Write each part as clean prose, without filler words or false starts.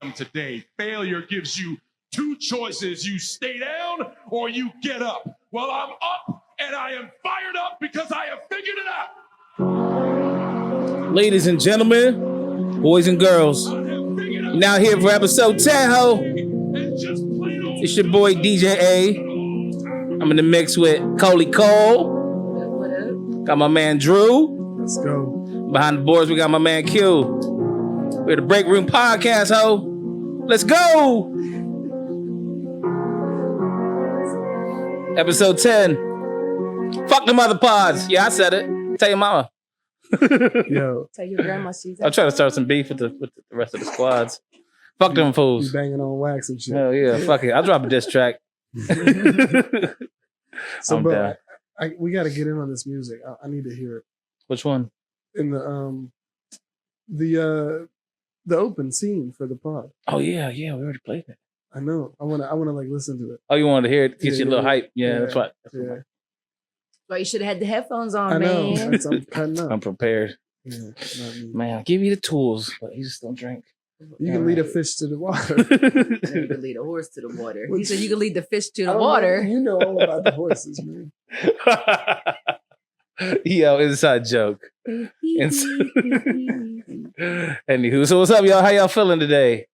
button today. Failure gives you two choices. You stay down or you get up. Well, I'm up and I am fired up because I have figured it out. Ladies and gentlemen, boys and girls, now here for episode 10, ho. It's your boy DJ A. I'm in the mix with Coley Cole. What up? Got my man Drew. Let's go. Behind the boards, we got my man Q. We're the BreakRoom podcast, ho. Let's go. Episode 10. Fuck them other pods. Yeah, I said it. Tell your mama. Yo, Tell your grandma she's. I'm trying to start some beef with the rest of the squads. Fuck them you fools. banging on wax and shit. Hell yeah, fuck it. I'll drop a diss track. So, I'm bro, down. we got to get in on this music. I need to hear it Which one? in the open scene for the pod. Oh yeah, we already played it. I know. I wanna like listen to it. Oh, you wanted to hear it? Get you a little hype. Yeah, yeah, that's right. Yeah, Well, you should have had the headphones on, I know. man. I'm cutting up. I'm prepared. Yeah, not me. Man, I'll give you the tools, but you just don't drink. You can lead a fish to the water. You can lead a horse to the water. He said you can lead the fish to I the don't water. know. You know all about the horses, man. Yo, inside joke. Anywho, so what's up, y'all? How y'all feeling today?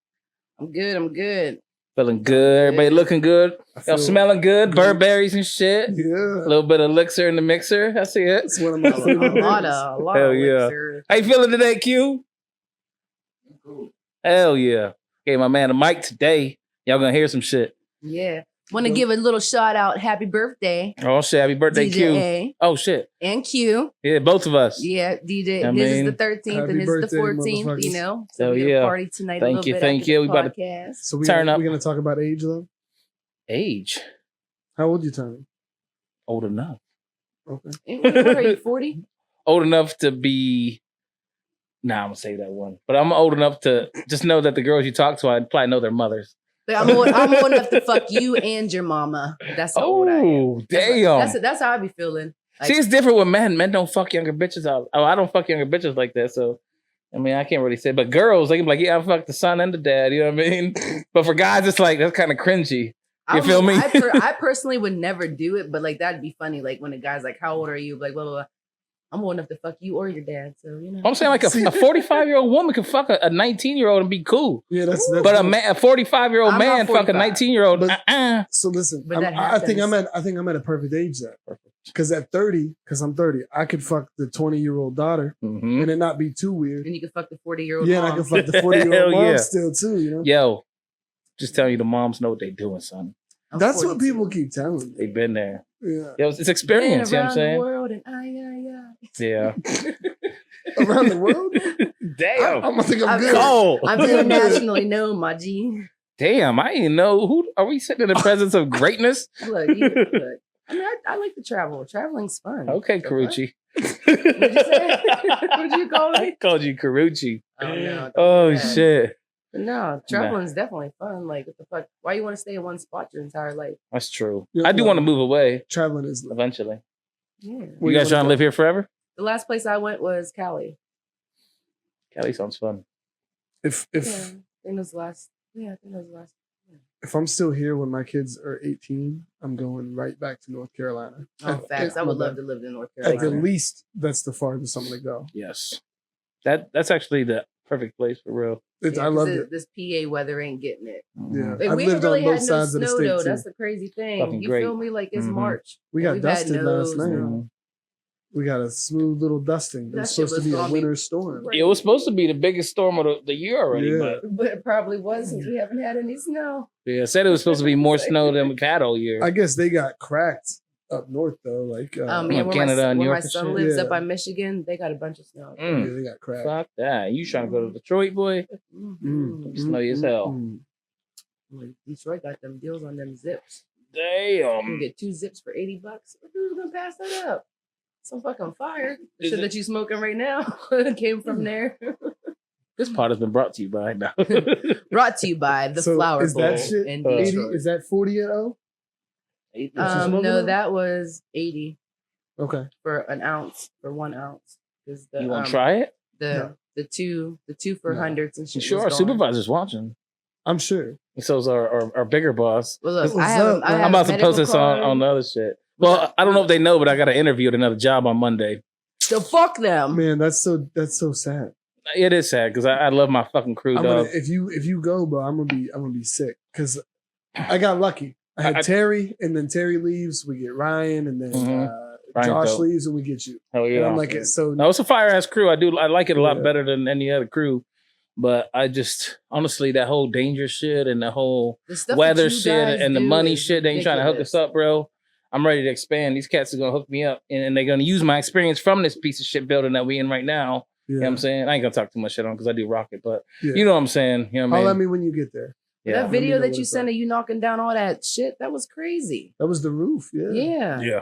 I'm good. Feeling good. Everybody looking good. I Y'all feel smelling good. Burberries and shit. Yeah, A little bit of elixir in the mixer. I see it. it's one of my A favorite lot things. of Hell yeah. elixir. How you feeling today, Q? Hell yeah. Gave my man a mic today. Y'all gonna hear some shit. Yeah. Want to give a little shout out. Happy birthday, Oh shit, happy birthday, DJ Q. A Oh shit. and Q. Yeah, both of us. Yeah, DJ. I His mean, is the 13th happy and his is the birthday, 14th. You know, so Hell we got yeah. a party tonight. Thank a little you, bit thank after you. the We about to podcast. So Turn up. we're gonna talk about age though. Age. How old you turning? Old enough. Okay. What are you? 40? Old enough to be Nah, I'm gonna say that one. But I'm old enough to just know that the girls you talk to, I probably know their mothers. But I'm old enough to fuck you and your mama. That's how old I am. Oh, damn. That's how I be feeling. Like, See, it's different with men. Men don't fuck younger bitches out. Oh, I don't fuck younger bitches like that. So, I mean, I can't really say. But girls, they can be like, yeah, I fuck the son and the dad. You know what I mean? But for guys, it's like, that's kind of cringy. You feel me? I personally would never do it, but like that'd be funny. Like when a guy's like, "How old are you?" Like, blah blah blah. I'm old enough to fuck you or your dad, so you know. I'm saying like a 45-year-old woman can fuck a 19-year-old and be cool. Yeah, that's But a 45-year-old I'm man not fuck a 45. 19-year-old. But- So listen, But that I think happens. I think I'm at a perfect age there. Because at 30, because I'm 30, I could fuck the 20-year-old daughter Mhm. and it not be too weird. And you can fuck the 40-year-old. Yeah, and I mom. can fuck the 40-year-old Hell mom yeah. still too, you know? Yo, just telling you, the moms know what they doing, son. I'm That's what 42. people keep telling me. They've been there. Yeah. Yo, it's experience, you know what I'm Been around the saying? world and Yeah. Around the world? Damn. I'm gonna think I'm I'm good. Oh, I'm internationally known, my G. damn. I didn't know. Who are we sitting in the presence of greatness? Look. I mean, I like to travel. Traveling's fun. Okay, So Carucci. What'd you say? What'd you call I me? called you Carucci. Oh no. Oh, don't do that. shit. But no, traveling's definitely fun. Like, what the fuck? Why you want to stay in one spot your entire life? That's true. Yeah, I do well, want to move away Traveling is eventually. Yeah. Where You guys wanna trying to go? live here forever? The last place I went was Cali. Cali sounds fun. If Yeah. I think it was last. Yeah, I think it was last. if I'm still here when my kids are 18, I'm going right back to North Carolina. Oh, facts. I would love to live in North At the Carolina. least, that's the farthest I'm gonna go. Yes. That's actually the perfect place for real. It's, Yeah, I 'cause love it. This PA weather ain't getting it. Yeah, Like, I've we lived really on both had no sides of the snow state though. too. That's the crazy thing. Fucking You great. feel me? Like it's Mhm. March. We got We've had dusted no last night. snow. We got a smooth little dusting. It That was shit supposed to was be a gonna be winter storm. great. It was supposed to be the biggest storm of the year already, Yeah. But it probably was since we haven't had any snow. but yeah, said it was supposed to be more snow than we've had all year. I guess they got cracked up north though. Like Yeah, Canada where and my, New where York my and son shit. lives Yeah. up by Michigan, they got a bunch of snow. yeah, Mm, they got cracked. fuck that. You trying to go to Detroit, boy? Mhm. Snowy as hell. Like, Detroit got them deals on them zips. You Damn. can get 2 zips for $80. Who's gonna pass that up? Some fucking fire. The Is shit it- that you smoking right now came from there. This pod has been brought to you by now. Brought to you by the So Flower is Bowl that shit in 80? Detroit. Is that 40 at O? What you smoking No, on? that was 80 Okay. for an ounce, for 1 ounce. Is the want to try it? the No. the two for No. hundreds and You shit. sure our was gone. supervisor's watching? I'm sure. And so's our bigger boss. Well, look, What's I have, up, I man? have I'm about to medical post this card. on the other shit. Well, I don't know if they know, but I got an interview at another job on Monday. So fuck them. Man, that's so sad. It is sad because I love my fucking crew, dog. If you go, bro, I'm gonna be sick because I got lucky. I had Terry, and then Terry leaves. We get Ryan, and then Ryan Josh dope. leaves, and we get you. Hell And yeah. I'm like, it's so No, it's a fire ass crew. I like it a lot Yeah. better than any other crew. But I just honestly that whole danger shit and the whole The stuff weather that you shit guys and the do money is shit they ain't trying to hook ridiculous. us up, bro. I'm ready to expand. These cats are gonna hook me up and they're gonna use my experience from this piece of shit building that we in right now. You know what I'm saying? I ain't gonna talk too much shit on because I do rocket, but you know what I'm saying. You know what I mean? Holler at me when you get there. Yeah. That video Let me know that what you it's sent like. of you knocking down all that shit, that was crazy. That was the roof. Yeah. Yeah.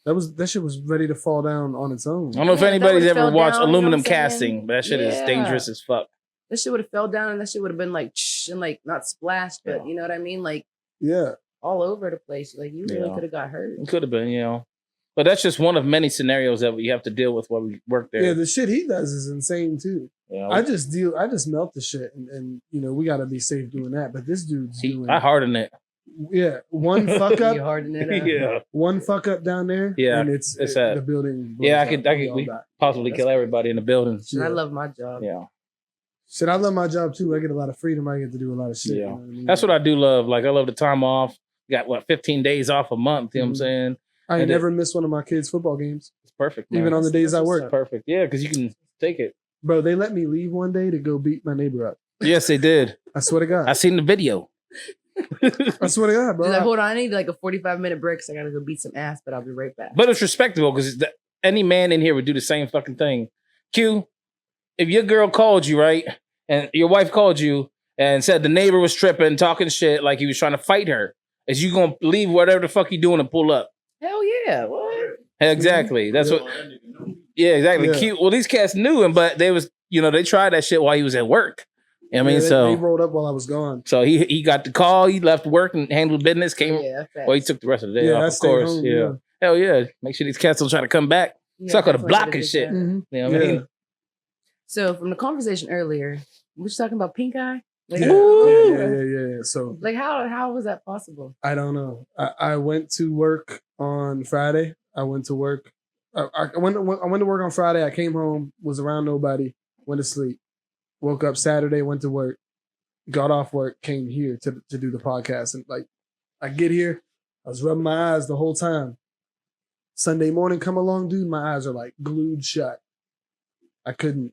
That shit was ready to fall down on its own. I don't know if Yeah, if that anybody's would've ever fell watched down, you know aluminum what I'm saying? casting, but that shit is Yeah. dangerous as fuck. That shit would have fell down and that shit would have been like and like not splashed, but you know what I mean? Like Yeah. all over the place. Like you really Yeah. could have got hurt. It could have been, you know. But that's just one of many scenarios that we have to deal with while we work there. Yeah, the shit he does is insane too. You know? I just melt the shit, and you know we gotta be safe doing that. But this dude's doing, I harden it. one fuck You up, harden it up. Yeah. one fuck up down there, Yeah, and it's the sad. building. blows Yeah, I up, could and we all we die. possibly That's kill everybody in the building. And I love my job. Yeah. Shit, I love my job too. I get a lot of freedom. I get to do a lot of shit. Yeah. You know what I mean? That's what I do love. Like I love the time off. Got 15 days off a month, you know what I'm Mhm. saying? I ain't and never missed one of my kids' football games, It's perfect. Man. even on the days I that's work. what's perfect. Yeah, because you can take it. Bro, they let me leave one day to go beat my neighbor up. Yes, they did. I swear to God. I seen the video. I swear to God, bro. He's like, hold on, I need like a 45-minute break, so I gotta go beat some ass, but I'll be right back. But it's respectable because any man in here would do the same fucking thing. Q, if your girl called you, right, and your wife called you and said the neighbor was tripping, talking shit like he was trying to fight her, is you gonna leave whatever the fuck you doing and pull up? Hell yeah. What? Exactly. That's what. Yeah, exactly. Yeah. Q. Well, these cats knew him, but they was, they tried that shit while he was at work. You know what I mean, they rolled up while I was gone. so he got the call. He left work and handled business. Came. Yeah, facts. Well, he took the rest of the day Yeah, I off, of stayed course. home, yeah. yeah. Hell yeah. Make sure these cats don't try to come back. Yeah, Suck on the definitely block did a and good shit. job. Mhm. You know what I mean? Yeah. So from the conversation earlier, we were talking about pink eye. Like, Yeah. So like how was that possible? I don't know. I went to work on Friday. I went to work. I went to work on Friday. I came home, was around nobody, went to sleep. Woke up Saturday, went to work, got off work, came here to do the podcast. And like, I get here, I was rubbing my eyes the whole time. Sunday morning come along, dude, my eyes are like glued shut. I couldn't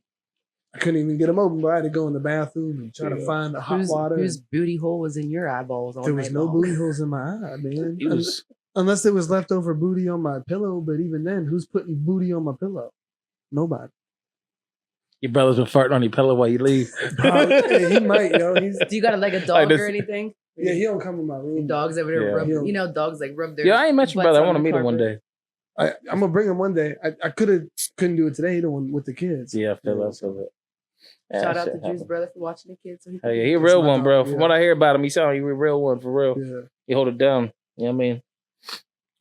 even get them open, but I had to go in the bathroom and try to find the hot water. Whose booty hole was in your eyeballs all There was night no long? booty holes in my eye, man. He was. Unless there was leftover booty on my pillow, but even then, who's putting booty on my pillow? Nobody. Your brother's been farting on your pillow while you leave. Hey, he might, yo. Do you got like a dog this- or anything? Yeah, he don't come in my room. Dogs over there Yeah. rub. Yeah. You know, dogs like rub their. Yeah, I ain't met your butts brother. I on want to the meet him one carpet. day. I'm gonna bring him one day. I couldn't do it today. The one with the kids. Yeah, I feel it. Yeah, Shout out shit to Drew's happens. brother for watching the kids. So he Hell yeah, can- he a That's real my one, bro. dog, From yeah. what I hear about him, he sound like he a real one for real. Yeah, He hold it down. You know what I mean?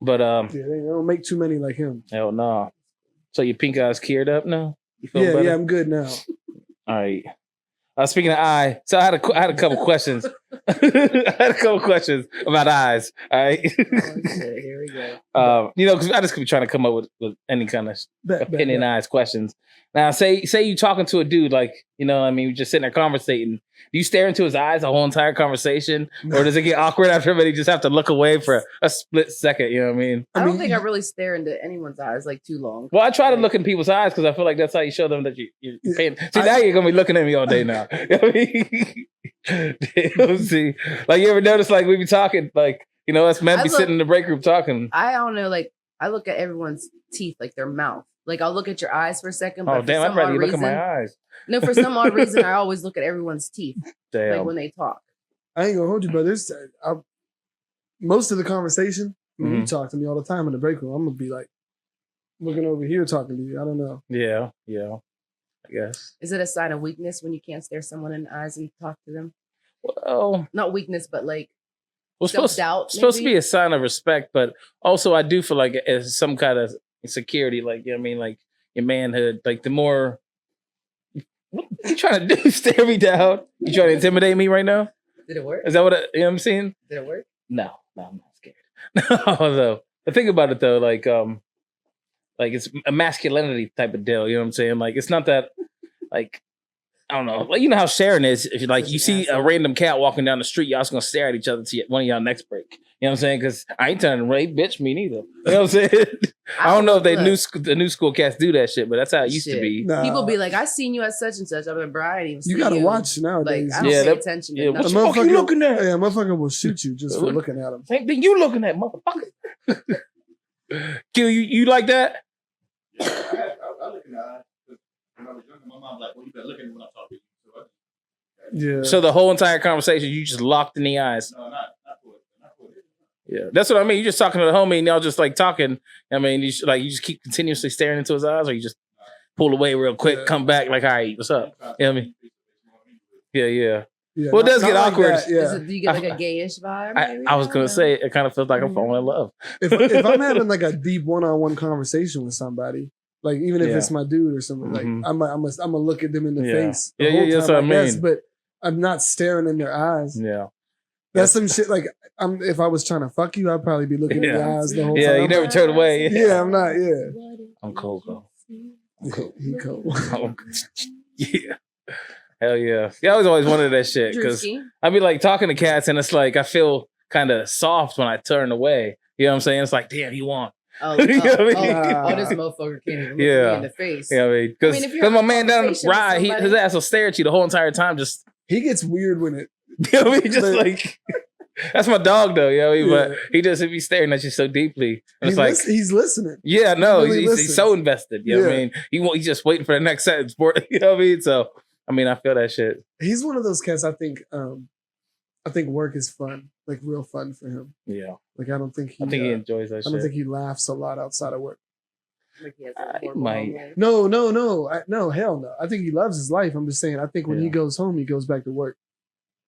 But yeah. They don't make too many like him. hell no. So your pink eyes cured up now? You feel Yeah, better? yeah. I'm good now. All right. Speaking of eye, so I had a couple questions. I had a couple questions about eyes. All right. Oh, shit, here we go. Because I just keep trying to come up with any kind of opinionized questions. Now, say you talking to a dude, like, you just sitting there conversating. Do you stare into his eyes the whole entire conversation? Or does it get awkward after everybody just have to look away for a split second? You know what I mean? I don't mean, think I really stare into anyone's eyes like too long. Well, I try to look in people's eyes because I feel like that's how you show them that you're paying. See, now you're going to be looking at me all day now. You know what I mean? See, like, you ever notice, like, we be talking, like, us men I be look- sitting in the break room talking. I don't know. Like I look at everyone's teeth, like their mouth. Like I'll look at your eyes for a second. But Oh, for damn, I'd some rather odd you look at reason, my eyes. no, for some odd reason, I always look at everyone's teeth, Damn. like when they talk. I ain't gonna hold you, but most of the conversation. When you Mhm. talk to me all the time in the break room, I'm gonna be like looking over here talking to you. I don't know. Yeah, I guess. Is it a sign of weakness when you can't stare someone in the eyes and talk to them? Well, Not weakness, but like it's supposed self-doubt. to be maybe? a sign of respect, but also I do feel like it's some kind of security, like, you know what I mean, like your manhood, like the more. What you trying to do? Stare me down? You trying to intimidate me right now? Did it work? Is that what you know what I'm saying? Did it work? No, I'm not scared. No, though. The thing about it though, like it's a masculinity type of deal. You know what I'm saying? Like it's not that like I don't know. Like you know how Sharon is. If you see a random cat walking down the street, y'all just gonna stare at each other to one of y'all next break. You know what I'm saying? Because I ain't turning rape, bitch. Me neither. You know what I'm saying? I don't know if the new school cats do that shit, but that's how it used to be. Nah. People be like, "I seen you at such and such." I'm like, "Bro, I didn't even see You gotta watch nowadays. Like, I don't pay attention. Yeah, To what the nothing. fuck you looking at? Yeah, motherfucker will shoot you just for looking at him. Same thing you looking at, motherfucker. Q, you like that? Yeah, I look in the eye. When I was younger, my mom was like, well, you better look at me when I talk to you. Yeah. So the whole entire conversation, you just locked in the eyes. No, not for it. Yeah, that's what I mean. You just talking to the homie and y'all just like talking. I mean, you just keep continuously staring into his eyes, or you just pull away real quick, come back like, all right, what's up? You know what I mean? Yeah. Yeah, Well, it does get like awkward. that, yeah. Do you get like a gayish vibe? Maybe? I was gonna say it kind of feels like I'm falling in love. If I'm having like a deep one-on-one conversation with somebody, like even if it's my dude or something, like I'm gonna look at them in the face. The whole that's time, what I mean. guess, but I'm not staring in their eyes. Yeah. That's some shit. Like if I was trying to fuck you, I'd probably be looking in your eyes the whole time. Yeah, you never turn away. Yeah, I'm not. Yeah, I'm cold though. He cold. Yeah. Hell yeah. Yeah, I was always wanted that shit because I be like talking to cats and it's like I feel kind of soft when I turn away. You know what I'm saying? It's like, damn, you want. Oh, You know what I mean? this motherfucker can't even look Yeah. me in the face. Yeah, I mean, because if you're my in a man down the conversation with ride, his somebody- ass will stare at you the whole entire time. Just He gets weird when it. you know what I mean? Just like that's my dog though, you know what I mean? Yeah. But he just be staring at you so deeply. And it's like He's listening. yeah, no, He really he's listens. so invested. You know what I Yeah. mean? He's just waiting for the next sentence. You know what I mean? So I mean, I feel that shit. He's one of those cats. I think work is fun, like real fun for him. Yeah. Like I don't think he. I think he enjoys that I shit. don't think he laughs a lot outside of work. Like he has I a might. No, hell no. I think he loves his life. I'm just saying. I think when he goes home, he goes back to work.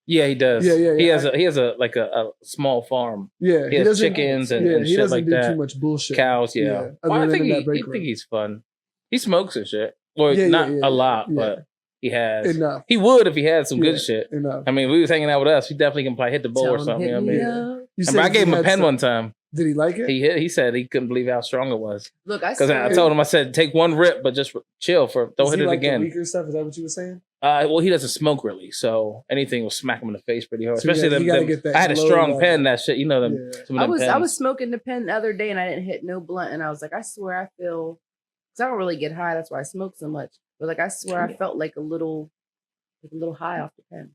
Yeah, he does. Yeah. He has a like a small farm. Yeah, He has doesn't- chickens and he shit doesn't like do that. too much bullshit. Cows, yeah. Other Well, I than think in that he break think room. he's fun. He smokes and shit. Well, Yeah, not yeah, a lot, yeah. but he has. Enough. He would if he had some Yeah, good shit. Enough. I mean, if he was hanging out with us, he definitely can probably hit the bowl Tell or him, something. You know hit what I me mean? up. You I got he gave him a had pen some- one time. Did he like it? He said he couldn't believe how strong it was. Look, I Because I told him, I said, take one rip, but just chill don't Does hit he it like the again. weaker stuff? Is that what you were saying? Well, he doesn't smoke really, so anything will smack him in the face pretty hard. So you Especially gotta get that I had a low strong level. pen, that shit. You know them. Yeah. Some of them I pens. was smoking the pen the other day and I didn't hit no blunt and I was like, I swear I feel because I don't really get high, that's why I smoke so much. But like I swear I felt like a little high off the pen.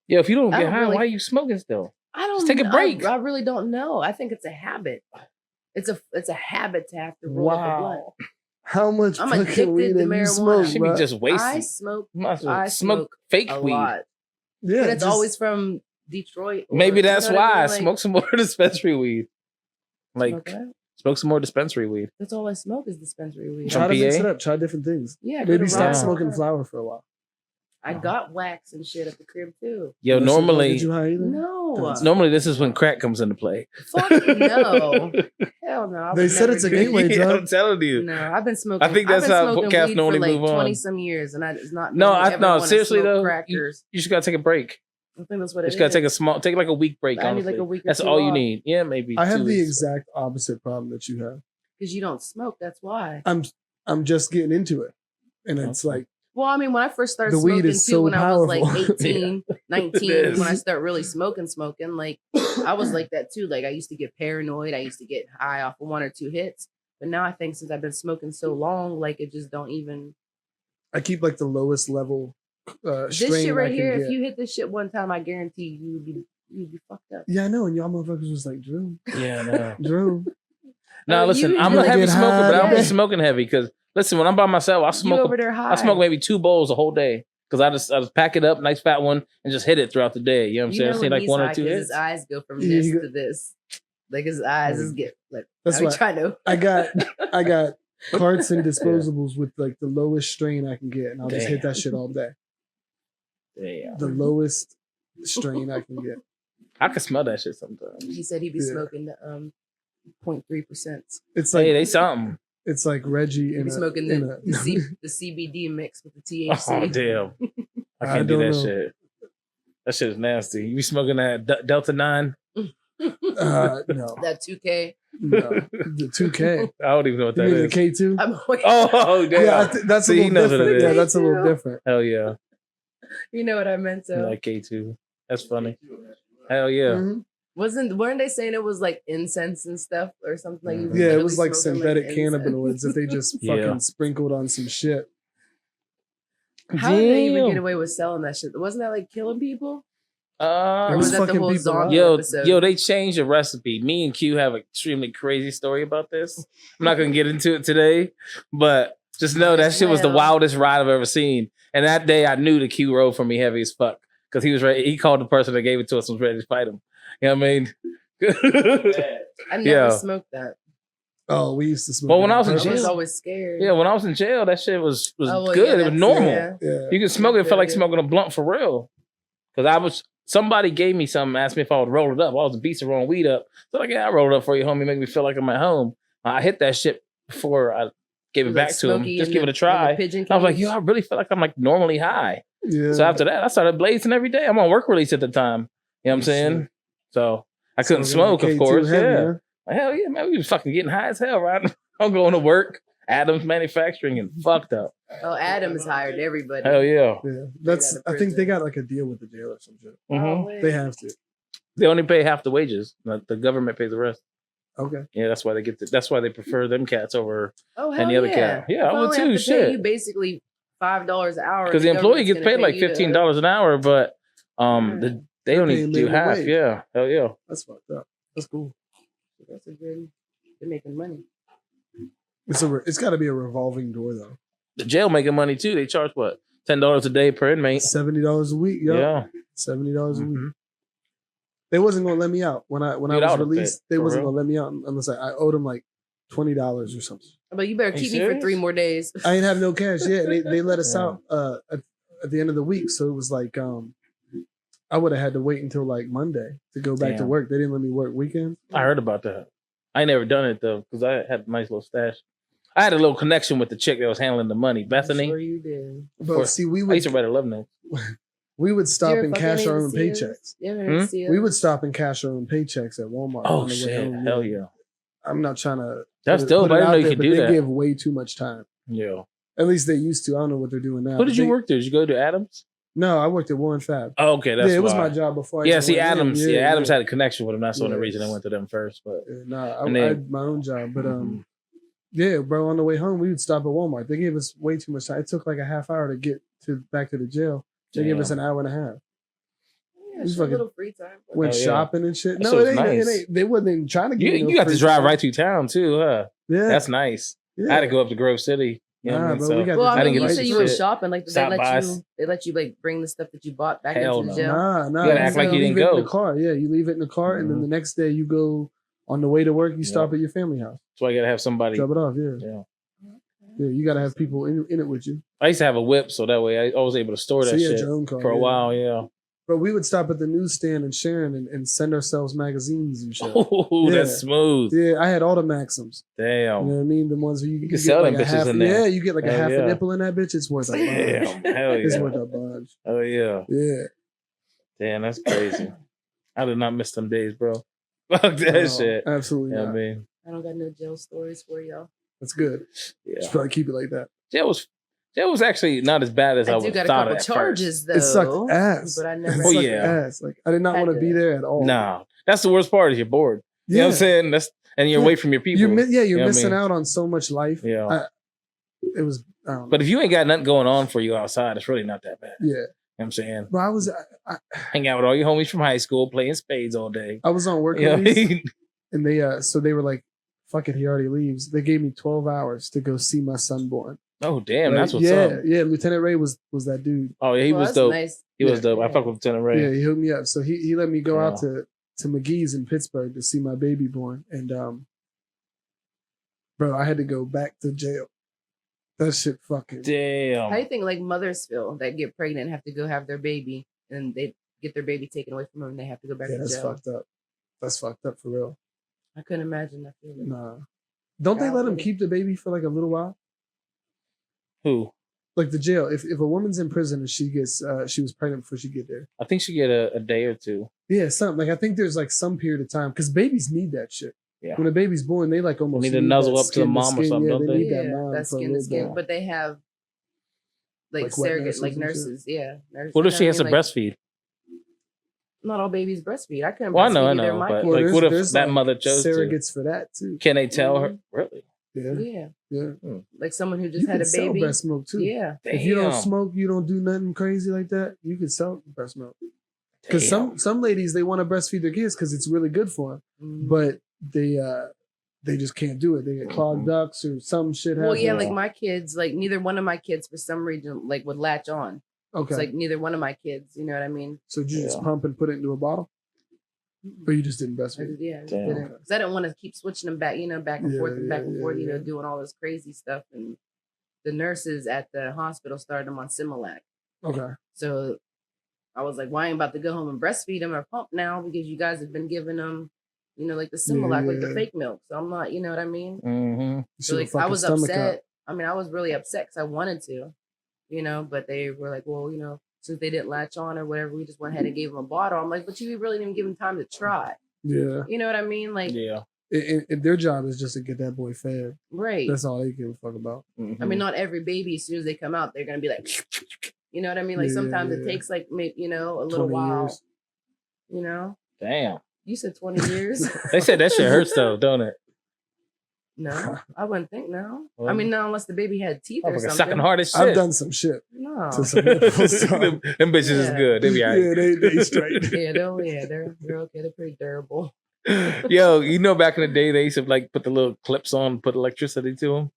Yeah, if you don't I get don't high, really- why are you smoking still? I don't Just take a break. I really don't know. I think it's a habit. It's a habit to have to roll up a blunt. Wow. How much I'm fucking addicted weed to have you marijuana. smoked, Should be bro? just I wasted. smoke Might as well I smoke smoke fake a weed. lot. Yeah, But it's just- always from Detroit. or- Maybe you that's know what I why. mean? Like, Smoke some more dispensary weed. Like smoke what? smoke some more dispensary weed. That's all I smoke is dispensary weed. try to PA? mix it up. Try different things. Yeah, go Maybe to stop Rock smoking Island. flower for a while. I got wax and shit at the crib too. Yo, That shit don't normally get you high either? No. normally this is when crack comes into play. Fuck no. Hell no. I They would said never it's a do gateway that. Yeah, drug. I'm telling you. No, I've been smoking. I think that's I've been how smoking cats weed normally for like move on. 20 some years, and it's not. No, made me ever wanna seriously smoke though, you crackers. just gotta take a break. I think that's what You it just gotta is. take like a week break. I need like honestly. a week or That's two all you off. need. Yeah, maybe. I have 2 the weeks. exact opposite problem that you have. Because you don't smoke. That's why. I'm just getting into it, and it's Okay. like Well, I mean, when I first started The weed smoking is too, so when I was like powerful. 18, 19, It is. when I started really smoking, like I was like that too. Like I used to get paranoid. I used to get high off of 1 or 2 hits. But now I think since I've been smoking so long, like it just don't even. I keep like the lowest level This strain shit I right can here, get. if you hit this shit one time, I guarantee you'd be fucked up. Yeah, I know, and y'all motherfuckers was like, Drew, Yeah, no. Drew. No, listen, you I'm a like heavy get smoker, high, but I don't yeah. be smoking heavy because listen, when I'm by myself, I You smoke. over there high. I smoke maybe 2 bowls a whole day because I just pack it up, nice fat one, and just hit it throughout the day. You know what I'm saying? I say when like he's 1 or high, 2 'cause hits. His eyes go from Yeah, this you to this. Like his eyes is get like. That's I be why trying to. I got carts and disposables with like the lowest strain I can get, and I'll just hit that shit all day. Damn. The lowest strain I can get. I can smell that shit sometimes. He said he'd be Yeah. smoking the 0.3%. It's like Hey, they something. it's like Reggie He'd in be a, smoking in the CBD mix with the THC. Oh damn! I I can't do don't that know. shit. That shit is nasty. You be smoking that Delta 9? No, That 2K. no, the 2K. I don't even know what You that mean is. the K2? I'm Oh, damn. Yeah, that's See, a he little knows what it different. is. Yeah, that's a little K2. different. Hell yeah. You know what I meant to. Like K2. That's funny. Hell yeah. Mhm. Weren't they saying it was like incense and stuff or something like? you Mhm. were Yeah, it literally was like smoking, synthetic incense? cannabinoids that they just Yeah. fucking sprinkled on some shit. How did they even Damn. get away with selling that shit? Wasn't that like killing people? It Or was was that the fucking whole people zombie up. episode? Yo, they changed the recipe. Me and Q have an extremely crazy story about this. I'm not gonna get into it today, but just know that shit was the Well. wildest ride I've ever seen. And that day, I knew the Q rode for me heavy as fuck because he was ready. He called the person that gave it to us and was ready to fight him. You know what I mean? I never Yeah. smoked that. Oh, we used to smoke. Well, it when I on was in I purpose. was jail- always scared. Yeah, when I was in jail, that shit was Oh, well, good. yeah, It was that's- normal. yeah. Yeah. You could smoke it. It felt like Yeah. smoking a blunt for real. Because somebody gave me something, asked me if I would roll it up. I was a beast of rolling weed up. So like, yeah, I rolled it up for you, homie. Make me feel like I'm at home. I hit that shit before I gave it Was back like to him. smoky Just in give it the- a try. in the pigeon I was like, cage? yo, I really feel like I'm like normally high. Yeah. So after that, I started blazing every day. I'm on work release at the time. You know what I'm Oh, saying? shit. So I couldn't Smoking smoke, of K2 course. heavy, Yeah. huh? Hell yeah, man. We was fucking getting high as hell, right? I'm going to work. Adams Manufacturing and fucked up. Oh, Adams hired everybody. Hell yeah. Yeah. That's. out of I think they prison. got like a deal with the jail or some shit. Mhm. Probably. They have to. They only pay half the wages. The government pays the rest. Okay. Yeah, that's why that's why they prefer them cats over Oh, hell any other yeah. cat. Yeah, If I would only have too. to pay Shit. You basically $5 an hour. Because the employee gets paid like $15 an hour, but they They're only paying do minimum half. wage. Yeah, hell yeah. That's fucked up. That's cool. That's a good. They're making money. It's got to be a revolving door though. The jail making money too. They charge what, $10 a day per inmate. $70 a week. Yo. Yeah. $70 a week. Mhm. They wasn't gonna let me out when I Get was out of released. it, They for wasn't real? gonna let me out unless I owed them like $20 or something. But you better Are you keep me for serious? 3 more days. I ain't have no cash yet. They let us Yeah. out at the end of the week, so it was like I would have had to wait until like Monday to go back to Damn. work. They didn't let me work weekends. I heard about that. I ain't never done it though, because I had a nice little stash. I had a little connection with the chick that was handling the money, Bethany. Sure you did. But course. see, we I used would to write a love note. stop You ever and fuck cash any our of own the CEOs? paychecks. You ever heard of Hmm? CEOs? We would stop and cash our own paychecks at Walmart. Oh on the way shit! home. Hell yeah! I'm not trying to. That's put dope. it I didn't out know you there, could but do they that. give way too much time. Yeah. At least they used to. I don't know what they're doing now. Who did you They- work there? Did you go to Adams? No, I worked at Warren Fab. Oh, okay, that's Yeah, it was why. my job before. I Yeah, even see, went in. Adams. Yeah, Adams had a connection with him. That's the only Yeah. reason I went to them first. But Nah, I And then- had my own job, but Mhm. yeah, bro. On the way home, we would stop at Walmart. They gave us way too much time. It took like a half hour to get back to the jail. They gave us Damn. an hour and a half. Yeah, It's shit, a fucking- little free time. Went Oh, yeah. shopping and shit. That No, shit it was ain't, nice. it ain't. They wasn't even trying to get you got to drive right through town too, huh? Yeah, That's nice. yeah. I had to go up to Grove City. You know what I Nah, mean? bro, So we got Well, to I I mean, didn't you get said right you to were shit. shopping. Like, did Stop by. they let you like bring the stuff that you bought back Hell into no. the jail? Nah, You gotta act like you leave didn't it in go. the car. Yeah, you leave it in the car, and then Mhm. the next day you go on the way to work. You Yeah. stop at your family house, that's why you got to have somebody. drop it off. Yeah, Yeah. yeah. You got to have people in it with you. I used to have a whip, so that way I was able to store So that you had shit your own car for a yeah. while. Yeah. But we would stop at the newsstand in Sharon and send ourselves magazines and shit. Oh, Yeah. that's smooth. Yeah, I had all the Maxims. You Damn. know what I mean? The ones where you can get sell like them a bitches half. in there. Yeah, you get like a Hell half yeah. a nipple in that bitch. It's worth a bunch. Damn. Hell It's yeah. worth a bunch. Oh yeah. Yeah. Damn, that's crazy. I did not miss them days, bro. Fuck that Oh, shit. Absolutely Yeah, not. I mean, I don't got no jail stories for y'all. That's good. yeah. Should probably keep it like that. Jail was actually not as bad as I I would do have got a thought couple at charges though. It sucked ass. But I It never. Oh, sucked yeah. ass. Like I did not Had want to be to. there at all. first. Nah, that's the worst part is you're bored. You know what I'm saying? And you're Yeah. away from your people. You're You know what I missing mean? out on so much life. Yeah. It was. I don't know. But if you ain't got nothing going on for you outside, it's really not that bad. You know yeah, what I'm saying? but Hang out with all your homies from high school, playing spades all day. I was on work You know what I release, mean? and they were like, "Fuck it, he already leaves." They gave me 12 hours to go see my son born. Oh, damn. Right? That's what's yeah, up. yeah. Lieutenant Ray was that dude. Oh, yeah. He Well, was that's dope. Nice. He was Yeah. dope. I fuck with Lieutenant Ray. Yeah, he hooked me up. So he let me go out Yeah. to McGee's in Pittsburgh to see my baby born, and bro, I had to go back to jail. That shit fucking. How do Damn. you think like mothers feel that get pregnant and have to go have their baby and they get their baby taken away from them and they have to go back Yeah, to that's jail? fucked up. That's fucked up for real. I couldn't imagine that feeling. Nah. Don't they let him Golly. keep the baby for like a little while? Who? like the jail. If a woman's in prison and she was pregnant before she get there. I think she get a day or two. Yeah, something like I think there's like some period of time because babies need that shit. Yeah. When a baby's born, they like almost need to nuzzle that up to the mom or something, Yeah, don't they they? need that mom that for a skin to little skin. bit. But they have like wet surrogate, like nurses nurses. Yeah. Nurses, What if she has to like, breastfeed? Not all babies breastfeed. I couldn't Well, I breastfeed know, either. My but kids. Well, like, what if there's, that like, mother chose to? surrogates for that too. Can they tell her? Really? Yeah, Yeah. yeah. Like someone who just You had can a sell baby. breast milk too. Yeah. If you don't Damn. smoke, you don't do nothing crazy like that. You can sell breast milk. Because some ladies they want to breastfeed their kids because it's really good for them, Mhm. but they just can't do it. They get clogged ducts or some shit happens. Well, yeah, like my kids, like neither one of my kids for some reason like would latch on. okay. It's like neither one of my kids, you know what I mean? So did you just Yeah. pump and put it into a bottle, or you just didn't I breastfeed? just, yeah, I just Damn. didn't. Because I didn't want to keep switching them back, back and Yeah, forth and back yeah, and yeah, forth, yeah. doing all this crazy stuff. And the nurses at the hospital started them on Similac. Okay. So I was like, well, I ain't about to go home and breastfeed them or pump now because you guys have been giving them, like the Similac, like the yeah. fake milk. So I'm not, you know what I mean? Mm-hmm. So like I was upset. I mean, I was really upset because I wanted to, but they were like, well, since they didn't latch on or whatever, we just went ahead and gave them a bottle. I'm like, but you really didn't give them time to try. Yeah. You know what I mean? Like, Yeah. Their job is just to get that boy fed. right. That's all they give a fuck about. Mm-hmm. I mean, not every baby, as soon as they come out, they're going to be like, you know what I mean? Like Yeah, sometimes it yeah. takes like, maybe, a little 20 while, years. Damn. You said 20 years? They said that shit hurts though, don't it? No, I wouldn't think no. Well, I mean, no, unless the baby had teeth or Motherfucker something. sucking hard as shit. I've done some shit No. to some nipples. them bitches is Yeah. good. They be all right. Yeah, they straight. Yeah, they're okay. They're pretty durable. Yo, back in the day, they used to like put the little clips on, put electricity to them.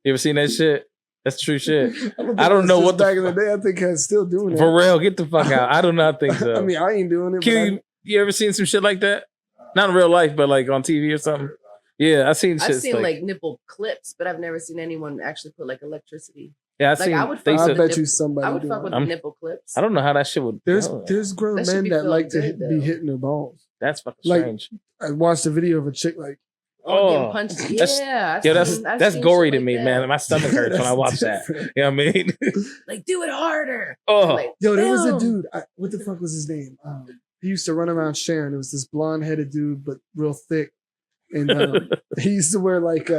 You ever seen that shit? That's true shit. I don't know what the back in the day. I think I'm still doing it. For real, get the fuck out. I do not think so. I mean, I ain't doing it. Q, you ever seen some shit like that? Not in real life, but like on TV or something. Yeah, I've seen shit. I've seen like nipple clips, but I've never seen anyone actually put like electricity. yeah, I've like, seen. I would they fuck used I to- with bet you somebody. I would do fuck it. with I'm- the nipple clips. I don't know how that shit would. There's oh, grown That should men be that feeling like to good, be though. hitting their balls. that's fucking like- strange. I watched a video of a chick like, Oh, getting Oh, punched. that's- Yeah, Yeah, that's I've seen gory shit to like me, that. man. My stomach hurts when I watch that. different. You know what I mean? Like, do it harder. Oh, Like, Yo, there was a boom. dude. What the fuck was his name? He used to run around Sharon. It was this blonde headed dude, but real thick. And he used to wear like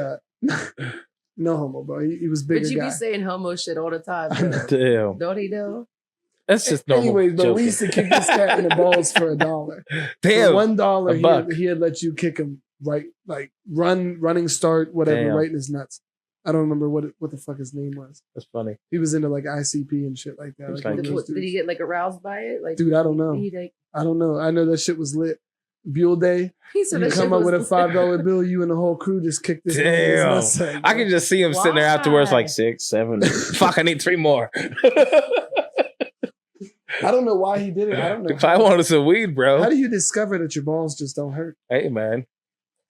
no homo, bro. He was bigger But you guy. be saying homo shit all the time. I know. Though. damn. Don't he know? That's just normal. Anyways, but joking. we used to kick this cat in the balls for $1. Damn. For $1, a buck. he had let you kick him right, like running start, whatever, Damn. right in his nuts. I don't remember what the fuck his name was. That's funny. He was into like ICP and shit like that. Looks Like like one of those Did he dudes. get like aroused by it? Like, Dude, I don't know. He like I don't know. I know that shit was lit. Buell Day. he said You that come shit up was with a $5 bill, you and the whole crew just kick this. Damn. nut's sack, I bro. can just see him sitting there afterwards, Why? like 6, 7. Fuck, I need 3 more. I don't know why he did it. I don't know. If I wanted some weed, How bro. do you discover that your balls just don't hurt? Hey, man.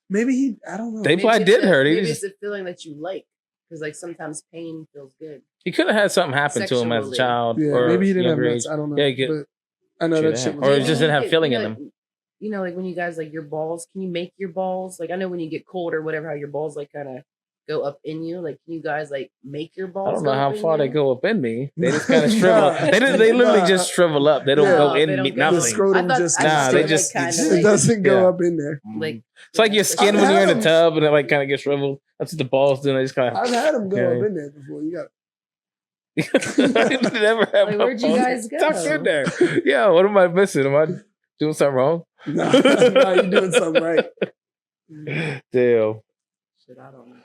Maybe I don't know. They Maybe probably it's did a- hurt. He Maybe just- it's a feeling that you like because like sometimes pain feels good. He could have had something happen to him as a Sexually. child. Yeah, or maybe he didn't have younger nuts. age. I don't know. Yeah, he get- but I know True that that. shit was. Or it Yeah, just didn't have you feeling know, in them. Like when you guys like your balls, can you make your balls? Like I know when you get cold or whatever, how your balls like kind of go up in you. Like can you guys like make your balls? I don't go know how up in far they you? go up in me. They just kind of shrivel up. They literally Nah. just shrivel up. They don't Yeah. go No, in they me. don't go- the Nothing. scrotum I thought- just. I Nah, thought they like, just- kinda it's- it like- doesn't go Yeah. up in there. like It's like your skin I've when you're had in the them. tub and it like kind of gets shriveled. That's what the balls do. And they just kind I've of. had them go Yeah. up in there before. You got. Never have Like, my where'd you balls guys go? tucked in there. Yeah, what am I missing? Am I doing something wrong? Nah, you're doing something right. Damn. shit. I don't know.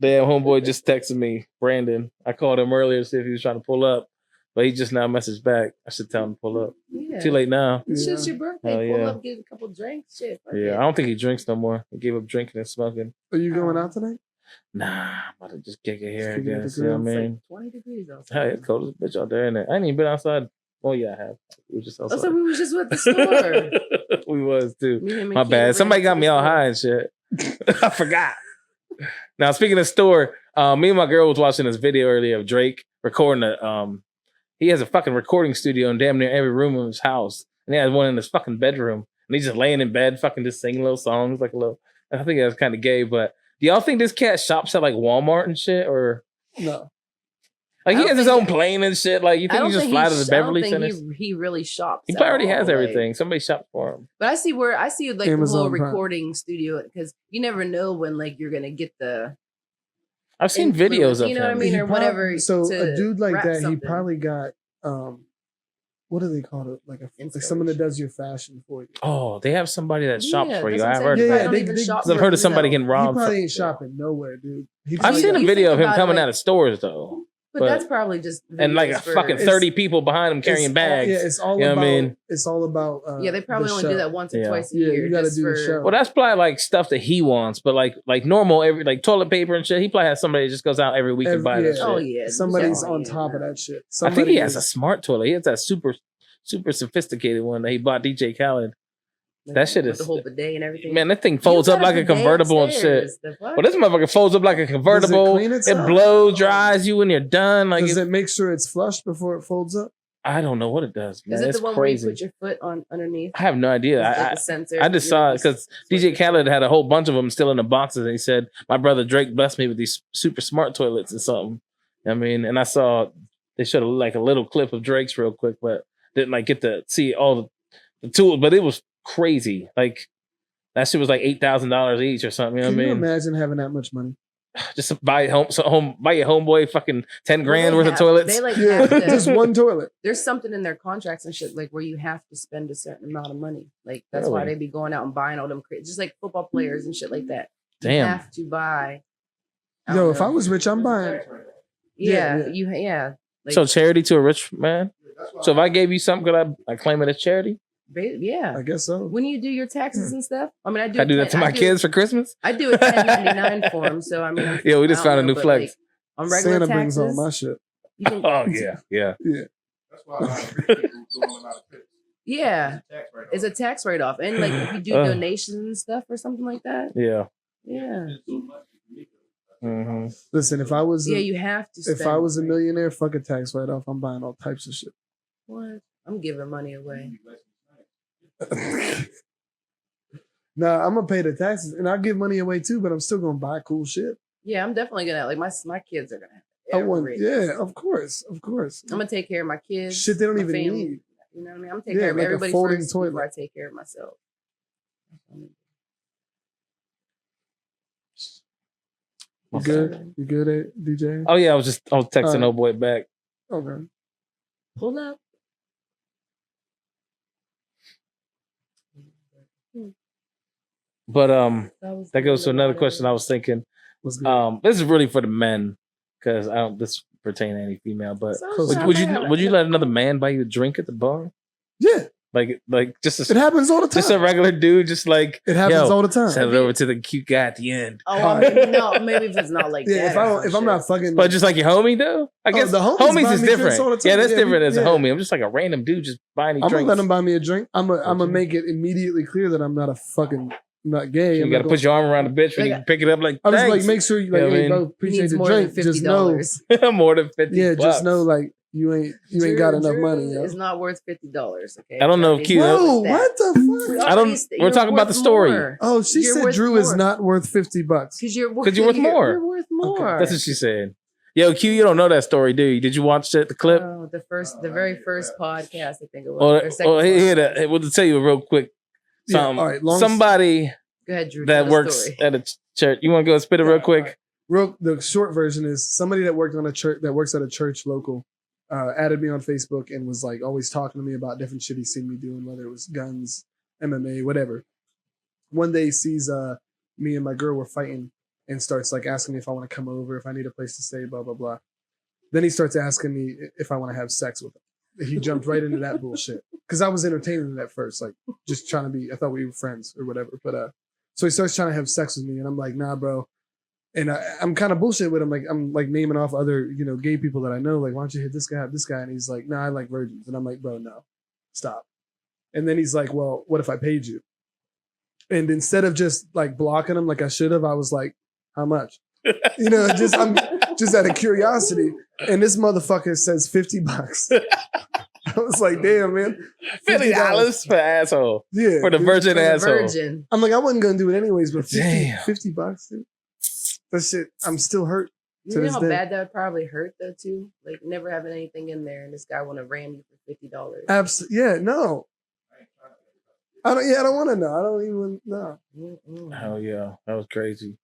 Damn, homeboy just texted me, Brandon. I called him earlier to see if he was trying to pull up, but he just now messaged back. I should tell him to pull up. Yeah. Too late now. It's Yeah. just your birthday. Oh, Pull yeah. up, get a couple drinks. Shit. fuck Yeah, it. I don't think he drinks no more. He gave up drinking and smoking. Are you going out tonight? Nah, I'm about to just kick it here, I Just kick it with guess. the You know what I It's mean? like 20 degrees outside. Hey, it's cold as a bitch out there, ain't it? I ain't even been outside. Oh, yeah, I have. We were just outside. Also, we was just at the store. We was, too. Me, him, and My Keith bad. ran Somebody to got the me all store. high and shit. I forgot. Now, speaking of store, me and my girl was watching this video earlier of Drake recording he has a fucking recording studio in damn near every room of his house. And he has one in his fucking bedroom. And he's just laying in bed, fucking just singing little songs, like a little. I think that's kind of gay, but do y'all think this cat shops at like Walmart and shit? Or No. Like I he don't has his think- own plane and shit. Like you I think don't he just think fly to the Beverly I don't Center? think he really shops. He at probably already all, has like- everything. Somebody shopped for him. But I see like the Amazon whole Prime. recording studio because you never know when like you're gonna get the I've seen influence, videos of you know him. what I mean, He or prob- whatever. So to a dude like rap that, he something. probably got what do they call it? Like someone that does your fashion for you. Oh, they have somebody that shops Yeah, for that's you. what I'm I've saying. heard He of probably that. don't they- even they- shop 'Cause I've for heard of somebody himself. getting robbed. He probably from- ain't shopping nowhere, dude. He I've probably seen a got- You video of think him about, coming like- out of stores though, But that's probably just and like a videos for- fucking 30 people behind him it's carrying all- bags. yeah, it's all You know about. what I mean? It's all about. Yeah, they probably the only show. do that once or Yeah. twice a Yeah, year. you gotta just do the for- show. Well, that's probably like stuff that he wants, but like normal, like toilet paper and shit. He probably has somebody that just goes out every week and buys that shit. Oh yeah, Somebody's definitely, on yeah. top of that shit. I think Somebody he has a is- smart toilet. He has that super sophisticated one that he bought DJ Khaled. Like, That shit with is- the whole bidet and everything. Man, that thing You folds got up like a bidet convertible and shit. upstairs. The fuck? Well, this motherfucker folds up like a convertible. clean It itself? blows, dries you when you're done. Like Does it's- it make sure it's flush before it folds up? I don't know what it does, man. Is it It's the one crazy. where you put your foot on underneath? I have no idea. It's like I the sensor. I just saw it because DJ Khaled had a whole bunch of them still in the boxes, and he said, "My brother Drake blessed me with these super smart toilets or something." I mean, and I saw they showed like a little clip of Drake's real quick, but didn't like get to see all the tools. But it was crazy. Like that shit was like $8,000 each or something. You know Can what I you mean? imagine having that much money? Just to buy buy your homeboy fucking 10 grand worth of toilets. They like Yeah, have to, just one toilet. there's something in their contracts and shit like where you have to spend a certain amount of money. Like that's why Really? they be going out and buying all them just like football players and shit like that. You Damn. have to buy. Yo, don't if know. I was rich, I'm buying. yeah, yeah. like, So charity to a rich man. So if I gave you something, could I claim it as charity? yeah. I guess so. When you do your taxes and stuff, I mean, I do that to my kids for Christmas. I do a 1099 form, so I mean, Yeah, we just I don't found a know, new but, flex. like, on regular Santa brings taxes, all my shit. you can, Oh yeah. That's why a lot of rich people go on a lot of trips. yeah, Tax write-off. it's a tax write off, and like if you do donations and stuff or something like that, Yeah. yeah, It's so much you can hmm Listen, if I was yeah, you have to. if Spend I was a it. millionaire, fuck a tax write off. I'm buying all types of shit. What? I'm giving money away. Nah, I'm gonna pay the taxes and I'll give money away too, but I'm still gonna buy cool shit. Yeah, I'm definitely gonna like my kids are gonna have I want, everything. yeah, of course. I'm gonna take care of my kids. Shit they don't my even family. need. You know what I mean? I'm gonna take Yeah, care of like a everybody folding first toilet. before I take care of myself. You good? You good at DJ? Oh yeah, I was texting Alright. old boy back. Okay. Hold up. But was that goes to the another water. question I was thinking. What's good? This is really for the men because I don't this pertain to any female. But So Would- not would you bad. would you let another man buy you a drink at the bar? Yeah, Like just it a happens all the time. just a regular dude, just like It happens yo, all the time. send it over to the cute guy at the end. Oh, I mean, no, maybe if it's not like Yeah, that. if I or don't, some if I'm shit. not fucking, But just like your homie though, I guess the homies homies buy is me drinks all the different. time. Yeah, that's Yeah, different we- as a yeah. homie. I'm just like a random dude just buying you I'm gonna drinks. let him buy me a drink. I'm gonna Okay. make it immediately clear that I'm not a fucking not gay. You I'm got not to put your arm around the bitch when you Like, pick it up. Like I'm just like thanks. make sure you like You know what I hey, mean? bro, He appreciate needs the more than drink. Just know, $50. more than 50. yeah, bucks. just know like you ain't got enough money. Yo. It's not worth $50. Okay, I don't know if Already Q- said Whoa, that. what the fuck? I don't- Already we're talking about the story. Oh, she You're said worth Drew is more. not worth $50. Because you're Because you're worth more. You're worth more. That's what she said. Yo, Q, you don't know that story, do you? Did you watch the clip? Oh, the very first podcast, I think it was. Well, or second here, podcast. we'll tell you a real quick. Yeah, Something. all right, long- Somebody Go ahead, Drew. that tell the works story. at a church. You want to go spit it real quick? The short version is somebody that worked on a church that works at a church local added me on Facebook and was like always talking to me about different shit he's seen me doing, whether it was guns, MMA, whatever. One day he sees me and my girl were fighting and starts like asking me if I want to come over, if I need a place to stay, blah blah blah. Then he starts asking me if I want to have sex with him. He jumped right into that bullshit because I was entertaining it at first, like just trying to be. I thought we were friends or whatever, but so he starts trying to have sex with me, and I'm like, nah, bro. And I'm kind of bullshit with him. Like I'm like naming off other, gay people that I know. Like, why don't you hit this guy, this guy? And he's like, nah, I like virgins. And I'm like, bro, no, stop. And then he's like, well, what if I paid you? And instead of just like blocking him like I should have, I was like, how much? I'm just out of curiosity. And this motherfucker says $50. I was like, damn, man. $50 for asshole. Yeah. For the dude. virgin For the asshole. virgin. I'm like, I wasn't gonna do it anyways, but Damn. $50, dude. That shit, I'm still hurt. You know how bad that would probably hurt though too? Like never having anything in there and this guy wanna ram you for $50. Absolutely. Yeah, no. I don't want to know. I don't even know. Hell yeah. That was crazy.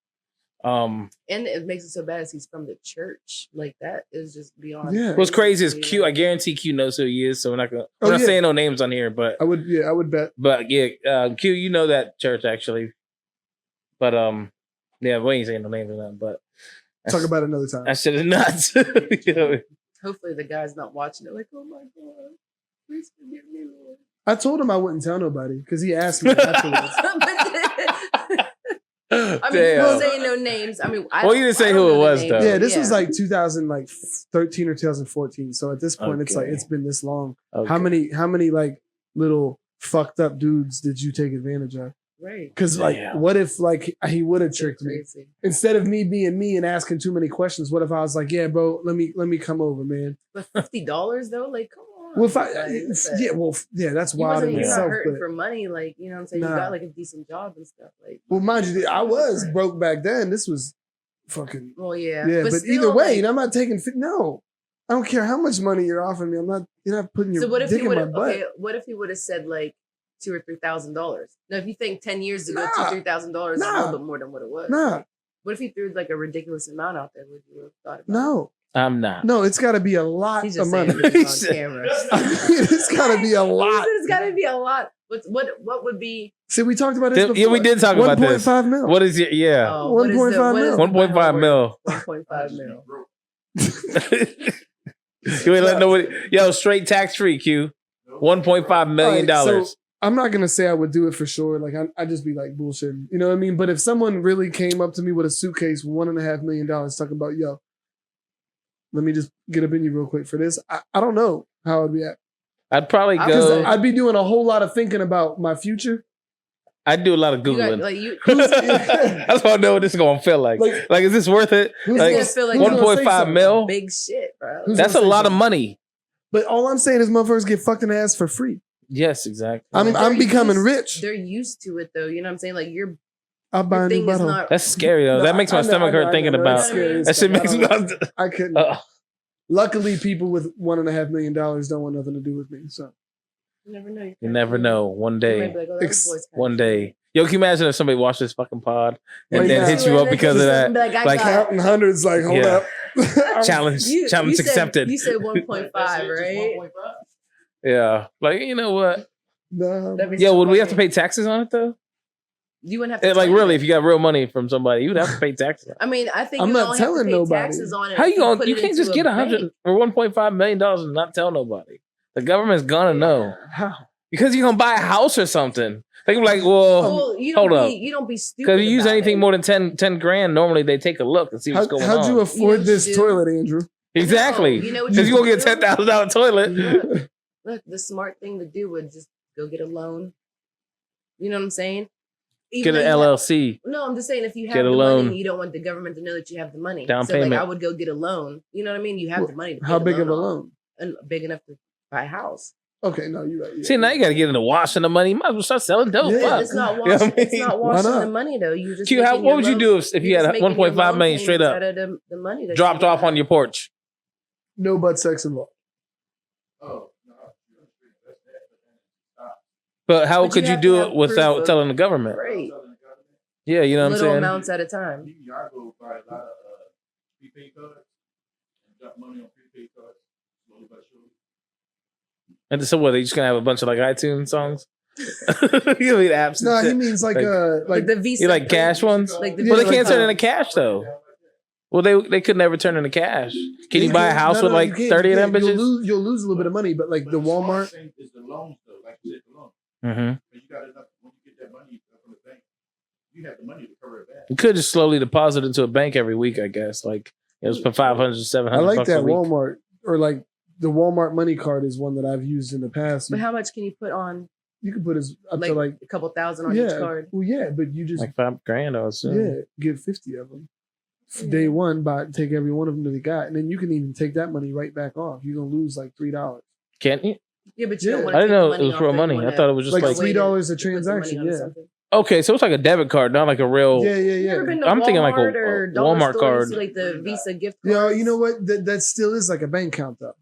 And it makes it so bad as he's from the church. Like that is just beyond. Yeah. What's crazy is Q. I guarantee Q knows who he is, so we're not saying no names on here. But I would bet. But yeah, Q, you know that church actually. But yeah, we ain't saying no names or nothing. But talk about it another time. That shit is nuts. You know? Hopefully the guy's not watching it. Like, oh my god, please forgive me, Lord. I told him I wouldn't tell nobody because he asked me afterwards. I mean, we'll say no names. I mean, you didn't say who it was, though. Yeah, this was like 2013 or 2014. So at this point, it's like it's been this long. Okay. How many like little fucked up dudes did you take advantage of? Right. Because like, what if like he would have tricked me instead of me being me and asking too many questions? What if I was like, yeah, bro, let me come over, man. But $50 though, like, come on. Well, if that's wild in You're itself. not hurting But for money, like you know what I'm saying. You got like a decent job and stuff, like. Well, mind you, I was broke back then. This was fucking. Well, yeah. Yeah, but still, either way, like, I'm not taking. No, I don't care how much money you're offering me. I'm not. You're not putting your dick in my butt. Okay, what if he would have said like $2,000 or $3,000? Now, if you think 10 years ago, $2,000-$3,000 is a little bit more than what it was. Nah. What if he threw like a ridiculous amount out there? Would you have thought about No. I'm not. No, it's got to be a lot He's of just money. saying this on camera. It's got to be a lot. It's got to be a lot. What would be? See, we talked about this before. Yeah, we did talk about this. 1.5 mil. What is it? Yeah. 1.5 mil. 1.5 mil. 1.5 mil. You ain't let nobody. Yo, straight tax free, Q. $1.5 million. Right, so I'm not gonna say I would do it for sure. Like I just be like bullshitting. You know what I mean? But if someone really came up to me with a suitcase, $1.5 million, talking about, yo, let me just get up in you real quick for this. I don't know how I'd react. I'd probably go. I'd be doing a whole lot of thinking about my future. I'd do a lot of Googling. That's why I know what this is going to feel like. Like, is this worth it? Like, 1.5 mil? Big shit, bro. That's a lot of money. But all I'm saying is motherfuckers get fucked in the ass for free. Yes, exactly. I'm becoming rich. They're used to it, though. You know what I'm saying? Like, I'll buy a new butthole. That's scary, though. That makes my stomach hurt thinking about. That shit makes me. I couldn't. Luckily, people with $1.5 million don't want nothing to do with me. So you never know. You never know. One day. One day. Yo, can you imagine if somebody watched this fucking pod and then hit you up because of that? Like counting hundreds, like, hold up. Challenge accepted. You said 1.5, right? Yeah. Like, you know what? No. Yeah, would we have to pay taxes on it, though? You wouldn't have to. Like, really, if you got real money from somebody, you'd have to pay taxes. I mean, I think I'm not telling nobody. Taxes on it. How you going? You can't just get 100 or $1.5 million and not tell nobody. The government's gonna know. How? Because you're gonna buy a house or something. They can be like, well, hold up. You don't be stupid. Because if you use anything more than 10 grand, normally they take a look and see what's going on. How'd you afford this toilet, Andrew? Exactly. Because you're gonna get $10,000 toilet. Look, the smart thing to do would just go get a loan. You know what I'm saying? Get an LLC. No, I'm just saying if you have the money, you don't want the government to know that you have the money. Down payment. Like I would go get a loan. You know what I mean? You have the money. How big of a loan? Big enough to buy a house. Okay, no, you're right. See, now you got to get into washing the money. You might as well start selling dope. Yeah, it's not washing. You know what I mean? It's not washing the money though. You just. Q, what would you do if you had 1.5 million straight up the money that dropped off on your porch? No butt sex involved. Oh. But how could you do it without telling the government? Right. Yeah, you know what I'm saying? Little amounts at a time. Y'all go buy a lot of prepaid cards and drop money on prepaid cards. Slowly but surely. And so what? They just gonna have a bunch of like iTunes songs? You mean apps? No, he means like the Visa. You like cash ones? Like well, they can't turn into cash though. Well, they could never turn into cash. Can you buy a house with like 30 of them bitches? You'll lose a little bit of money, but like the Walmart is the loans though, like you said, the loan. Mm-hmm. You got enough when you get that money from the bank. You have the money to cover it back. You could just slowly deposit into a bank every week, I guess. Like it was for 500, 700. I like that a week. Walmart or like the Walmart money card is one that I've used in the past. But how much can you put on? You can put up to like a couple thousand on each card. Well, yeah, but you just like $5,000, I assume. Yeah, get 50 of them. Day one, take every one of them that they got, and then you can even take that money right back off. You're gonna lose like $3. Can't you? Yeah, but you don't want I didn't know it was real money. I thought it was just like $3 a transaction. Yeah. Okay, so it's like a debit card, not like a real. Yeah, You ever been to I'm thinking like a Walmart or Dollar Walmart Store, you card. see, like the Visa gift Yeah, cards? you know what? That still is like a bank account though.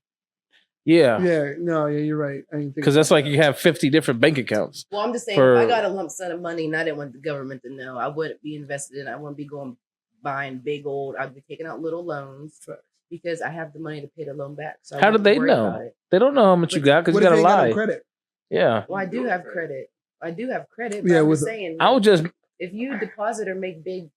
Yeah, Yeah, no, yeah, you're right. I didn't think because that's about like that. you have 50 different bank accounts. Well, I'm just saying, For- if I got a lump sum of money and I didn't want the government to know, I wouldn't be invested in it. I wouldn't be going buying big old. I'd be taking out little loans because I have the money to pay the loan back. So I How did wouldn't they worry about know? it. They don't know how much you got because What you if gotta they ain't got lie. no credit? Yeah, Well, I do have credit. I do have credit. But Yeah, I'm with- just saying, I would just. if you deposit or make big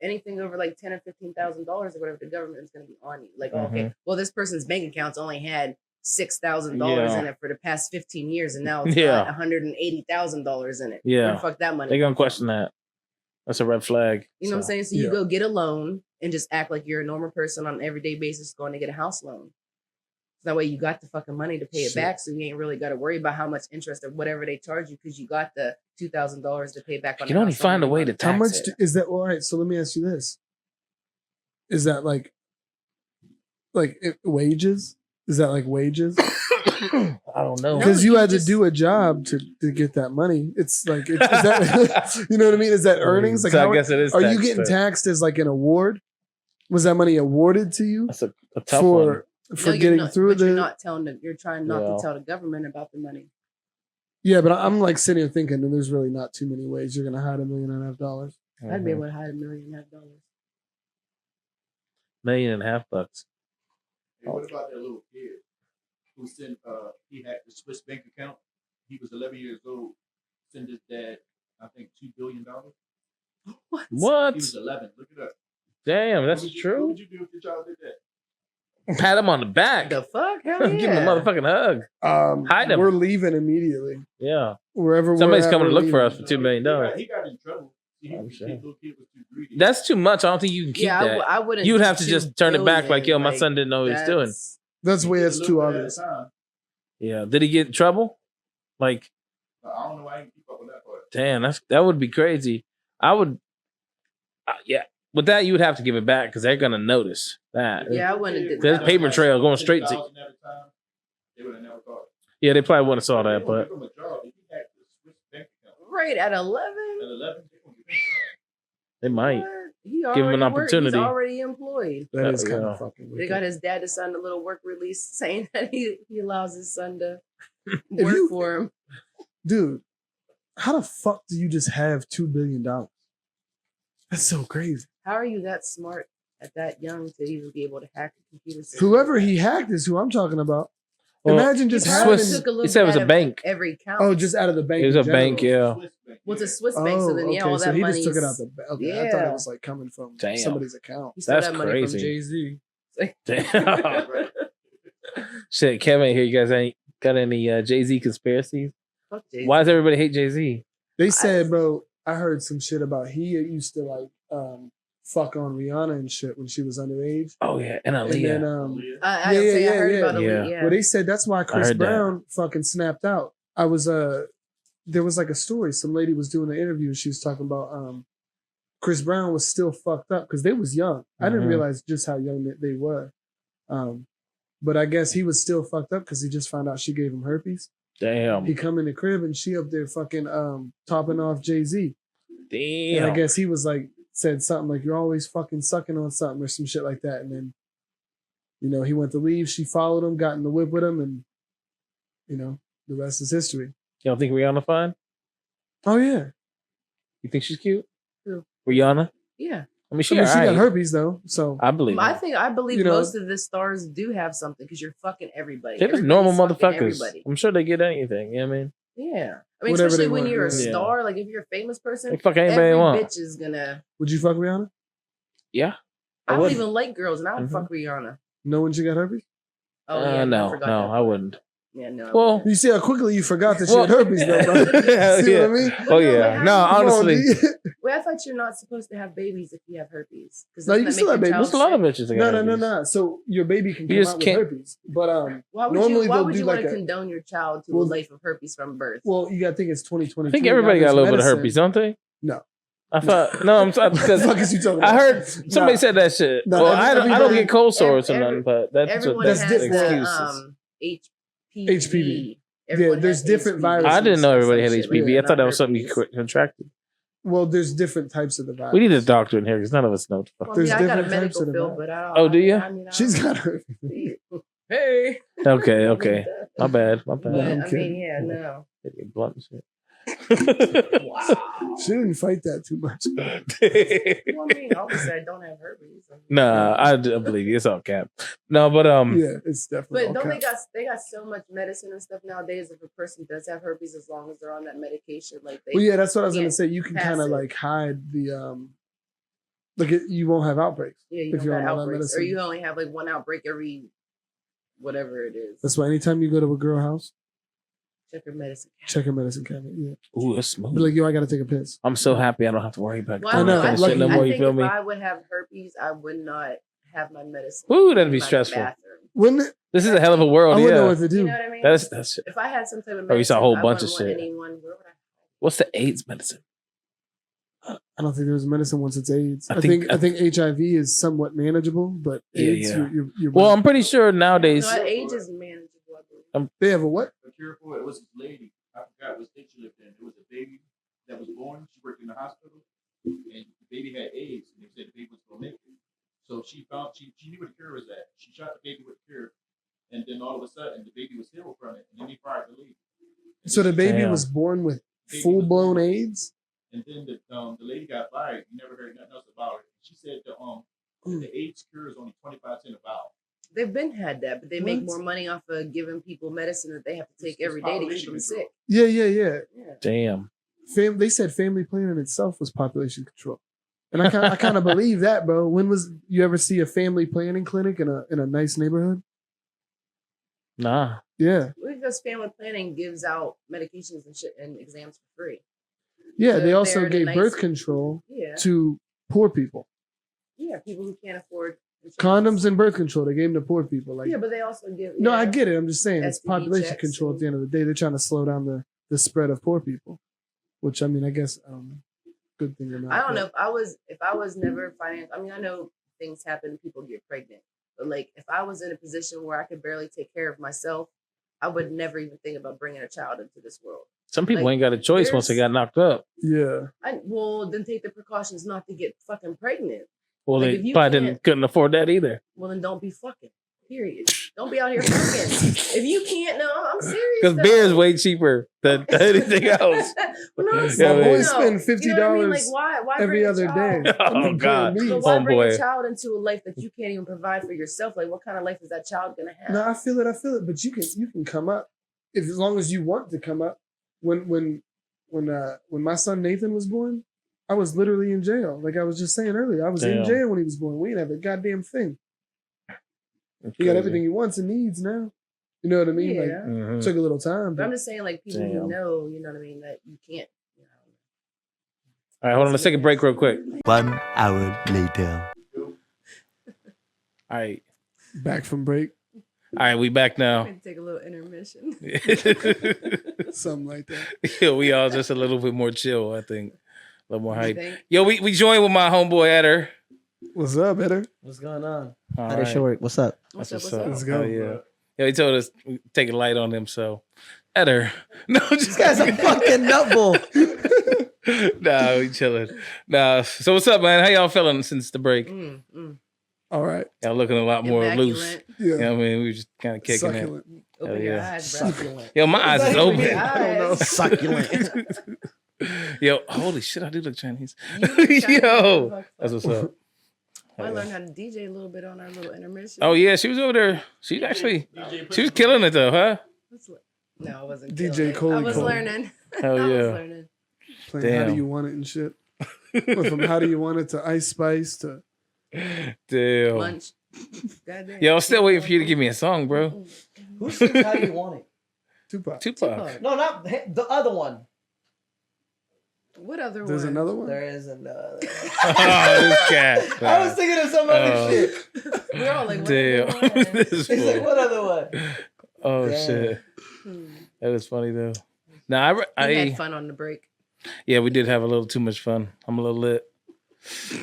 anything over like $10,000 or $15,000 or whatever, the government is going to be on you. Like, oh, okay, well, this person's bank accounts only had $6,000 in it for the past 15 years, and now it's got $180,000 in it. Yeah. Where the fuck that money? They're gonna come from? question that. That's a red flag. You know what I'm So, saying? So you Yeah. go get a loan and just act like you're a normal person on an everyday basis going to get a house loan. That way you got the fucking money to pay it Shit. back, so you ain't really got to worry about how much interest or whatever they charge you because you got the $2,000 to pay back on. You the can only house loan find a every way to month. How tax much it. is that? All right, so let me ask you this: is that like wages? Is that like wages? I don't know. No, Because you you had to just- do a job to get that money. It's like, is that, you know what I mean? Is that earnings? Like, So how, I guess it is. are you taxed, getting but taxed as like an award? Was that money awarded to you That's a tough one. for No, you're getting not, through but you're the? not telling them. You're trying not Yeah. to tell the government about the money. Yeah, but I'm like sitting here thinking, and there's really not too many ways you're gonna hide $1.5 million. I'd be Mhm. able to hide $1.5 million. $1.5 million. Hey, what about that little kid who sent he had the Swiss bank account? He was 11 years old. Sent his dad, I think, $2 billion. What? What? He was 11. Look it up. Damn, that's What would true. you do if your child did that? Pat him on the back. The fuck? Hell Give him a yeah. motherfucking hug. Hide 'em. We're leaving immediately. Yeah. Wherever Somebody's we're at, coming to we're look for us leaving. for $2 million. He got in trouble. I'm The sure. little kid was too greedy. That's too much. I don't think you can keep Yeah, that. I wouldn't. You would do have to 2 just turn it back like, yo, billion, my son didn't know what he was doing. that's- That's He way did a it's little too bit at a obvious. time. Yeah. Did he get in trouble? Like, I don't know why I didn't keep up with that part. damn, that would be crazy. I would, yeah. With that, you would have to give it back because they're gonna notice that. Yeah, I wouldn't have did There's that. paper trail going straight to. 10,000 at a time, they would have never caught. Yeah, they probably wouldn't have saw They that, gonna but give him a job. If he had the Swiss bank account Right at 11. at 11, they gonna give him a they might. What? He Give him an already worked. opportunity. He's already employed. That is kind Yeah. of fucking They wicked. got his dad to sign a little work release saying that he allows his son to If work you- for him. Dude, how the fuck do you just have $2 billion? That's so crazy. How are you that smart at that young to even be able to hack a computer system? Whoever he hacked is who I'm talking about. Well, Imagine just He having. probably Swiss- took a little he said it was bit a of bank. Every count. Oh, just out of the bank. It was in a bank, general. yeah. Swiss bank. Well, it's a Swiss bank, so then Oh, yeah, all so that he money just took it out is- the bank. Okay, I thought Yeah. it was like coming from Damn. somebody's account. He stole That's that money crazy. from Jay-Z. Damn. Right. Shit, Kevin ain't here. You guys ain't got any Jay-Z conspiracies? Fuck Jay-Z. Why does everybody hate Jay-Z? They said, bro, I heard some shit about he used to like fuck on Rihanna and shit when she was underage. Oh yeah, and And then Aaliyah. I Yeah, say I yeah, heard yeah. about Yeah. it. Yeah. well, they said that's why Chris heard that. Brown fucking snapped out. I was there was like a story. Some lady was doing an interview and she was talking about Chris Brown was still fucked up because they was young. I didn't Mhm. realize just how young they were. But I guess he was still fucked up because he just found out she gave him herpes. Damn. He come in the crib and she up there fucking topping off Jay-Z. And I Damn. guess he was like said something like you're always fucking sucking on something or some shit like that. And then, he went to leave. She followed him, got in the whip with him, and the rest is history. You don't think Rihanna fine? Oh yeah. You think she's cute? Who? Rihanna? Yeah. I mean, she, I mean, she got alright. herpes though. So I believe I her. think I believe You know- most of the stars do have something because you're fucking everybody. They're just Everybody's normal fucking motherfuckers. everybody. I'm sure they get anything. You know what I mean? Yeah. I mean, Whatever especially they when want, you're a yeah. star, like if you're a famous person, They fuck anybody every they want. bitch is gonna. would you fuck Rihanna? Yeah. I don't would. even like girls, and I would Mhm. fuck Rihanna. Know when she got herpes? Oh yeah, I no, forgot no, that I part. wouldn't. Yeah, no. I Well, wouldn't. You see how quickly you forgot that she Well- had herpes though, bro. Hell See yeah. what I mean? Oh But no, yeah. like, No, how- Come on, honestly, G. Wait, I thought you're not supposed to have babies if you have herpes. Because No, you can still have babies. there's a lot of bitches that got No. herpes. So your baby can You come just out with can't- herpes. But Why would normally you? Why they'll would do you like want to a- condone your child to Well- a life of herpes from birth? well, you gotta think it's 2022. I think everybody got a Now little there's bit of medicine. herpes, don't they? No. I thought no. I'm What the fuck because is you talking I about? heard somebody Nah. said that shit. No, Well, I don't everybody- get cold sores or every- nothing, but that's Everyone that's has different. the excuses. HPV. Yeah, there's different viruses. I didn't know everybody had Some shit HPV. like I thought that not was something you herpes. contracted. Well, there's different types of the virus. We need a doctor in here because none of us know what the fuck. Well, There's I got a different types medical of the bill, virus. but I don't. Oh, do you? I mean, I She's don't- got her. Hey. Okay. My bad. But, I'm I kidding. mean, yeah, no. Blunt and shit. Wow. She didn't fight that too much. Well, I mean, obviously, I don't have herpes. Nah, I believe you. It's all cap. No, but Yeah, it's definitely. But all don't caps. they got so much medicine and stuff nowadays? If a person does have herpes, as long as they're on that medication, like they Well, yeah, that's what I was gonna can't say. You can pass kind of it. like hide the you won't have outbreaks. Yeah, you if don't you're got on all that outbreaks, or medicine. you only have like one outbreak every whatever it is. That's why anytime you go to a girl house, Check your medicine. check her medicine cabinet. Yeah, ooh, it's smooth. be like, yo, I gotta take a piss. I'm so happy I don't have to worry about Well, I know, kind of like, shit no I more. You think feel if me? I would have herpes, I would not have my medicine. Ooh, that'd in be my stressful. bathroom. Wouldn't it? This is a hell of a I world. wouldn't know Yeah. what to do. You know what I mean? That's If I had some type of medicine, Oh, you saw a whole I bunch of wouldn't want shit. Anyone, where would I? what's the AIDS medicine? I don't think there's medicine once it's AIDS. I I think- think HIV is somewhat manageable, but Yeah, AIDS, yeah. You're Well, I'm pretty sure nowadays. No, age is manageable. I believe. they have a what? A cure for it. It was this lady. I forgot what state she lived in. It was a baby that was born. She worked in the hospital, and the baby had AIDS, and they said the baby was gonna make it. So she knew what the cure was at. She shot the baby with the cure, and then all of a sudden the baby was healed from it, and then they fired the lady. So the baby Damn. was born with Baby full was blown born. AIDS. And then the lady got fired. You never heard nothing else about her. She said the AIDS cure is only 25 cents a vial. They've been had that, but they make What? more money off of giving people medicine that they have to take It's every day to keep population them control. sick. Yeah. Yeah. Damn. They said family planning itself was population control, and I kind of believe that, bro. When was you ever see a family planning clinic in a nice neighborhood? Nah. Yeah, Because family planning gives out medications and shit and exams for free. yeah. So They also they're the gave nice- birth control Yeah. to poor people. Yeah. People who can't afford insurance. Condoms and birth control. They gave them to poor people. Like, Yeah, but they also give. no, yeah. I get it. I'm just saying it's STD population checks control. At and- the end of the day, they're trying to slow down the spread of poor people. Which I mean, I guess good thing or not. I don't but- know if I was never financial. I mean, I know things happen, people get pregnant, but like if I was in a position where I could barely take care of myself, I would never even think about bringing a child into this world. Some people Like, ain't got a choice once they got knocked up. Yeah. Well, then take the precautions not to get fucking pregnant. Well, Like, they if you probably can't- couldn't afford that either. Well, then don't be fucking. Period. Don't be out here fucking. If you can't, no, I'm serious. Because though. beer is way cheaper than anything else. Well, no, I'm Yeah, serious, man. My boys though. spend $50 You know what I mean? Like, why every bring a other child? day. Oh, God. But why bring Homeboy. a child into a life that you can't even provide for yourself? Like, what kind of life is that child gonna have? No, I feel it. But you can come up if as long as you want to come up. When my son Nathan was born, I was literally in jail. Like I was just saying earlier, I was in Damn. jail when he was born. We didn't have a goddamn thing. He got everything he wants and needs now. You know what I mean? Yeah. Like Mhm. took a little time. But I'm But just saying, like, people who Damn. know, you know what I mean, that you can't. You know. All right, hold on. Let's take a break real quick. 1 hour later. All right. back from break, All right, we back I'm now. gonna take a little intermission. something like that. Yo, we all just a little bit more chill, I think. A little more You hype. think? Yo, we joined with my homeboy Edder. What's up, Edder? What's going on? All How right. does shit work? What's up? What's That's up? what's up. Let's go. Oh, yeah. Yeah, he told us we take it light on him, so Edder. No, This just guy's a fucking nutball. Nah, we chilling. Nah. So what's up, man? How y'all feeling since the break? All right. Y'all looking a lot more loose. Immaculate. Yeah. You know what I mean? We were just kind of kicking it. Succulent. Open Hell your yeah. eyes, bro. Succulent. Yo, my eyes is Open open. your eyes. Succulent. Yo, holy shit, I do look Chinese. You look Chinese, Yo, motherfucker. that's what's up. I learned how to DJ a little bit on our little intermission. Oh yeah, she was over there. She was killing it though, huh? No, I wasn't. DJ killing it. Coley I was Cole. learning. Hell I was yeah. learning. Playing How Damn. Do You Want It and shit. Went from How Do You Want It to Ice Spice to Damn. Lunch. Goddamn. Yo, I'm still waiting for you to give me a song, bro. Who sings How Do You Want It? Tupac. Tupac. No, not the other one. What other There's one? another one. There is another. Oh, this cat. I was thinking of some other Oh. shit. We're all like, what Damn. other one? This He's like, fool. what other one? Oh Damn. shit. Hmm. That was funny though. Nah, We I had fun on the break. yeah, we did have a little too much fun. I'm a little lit.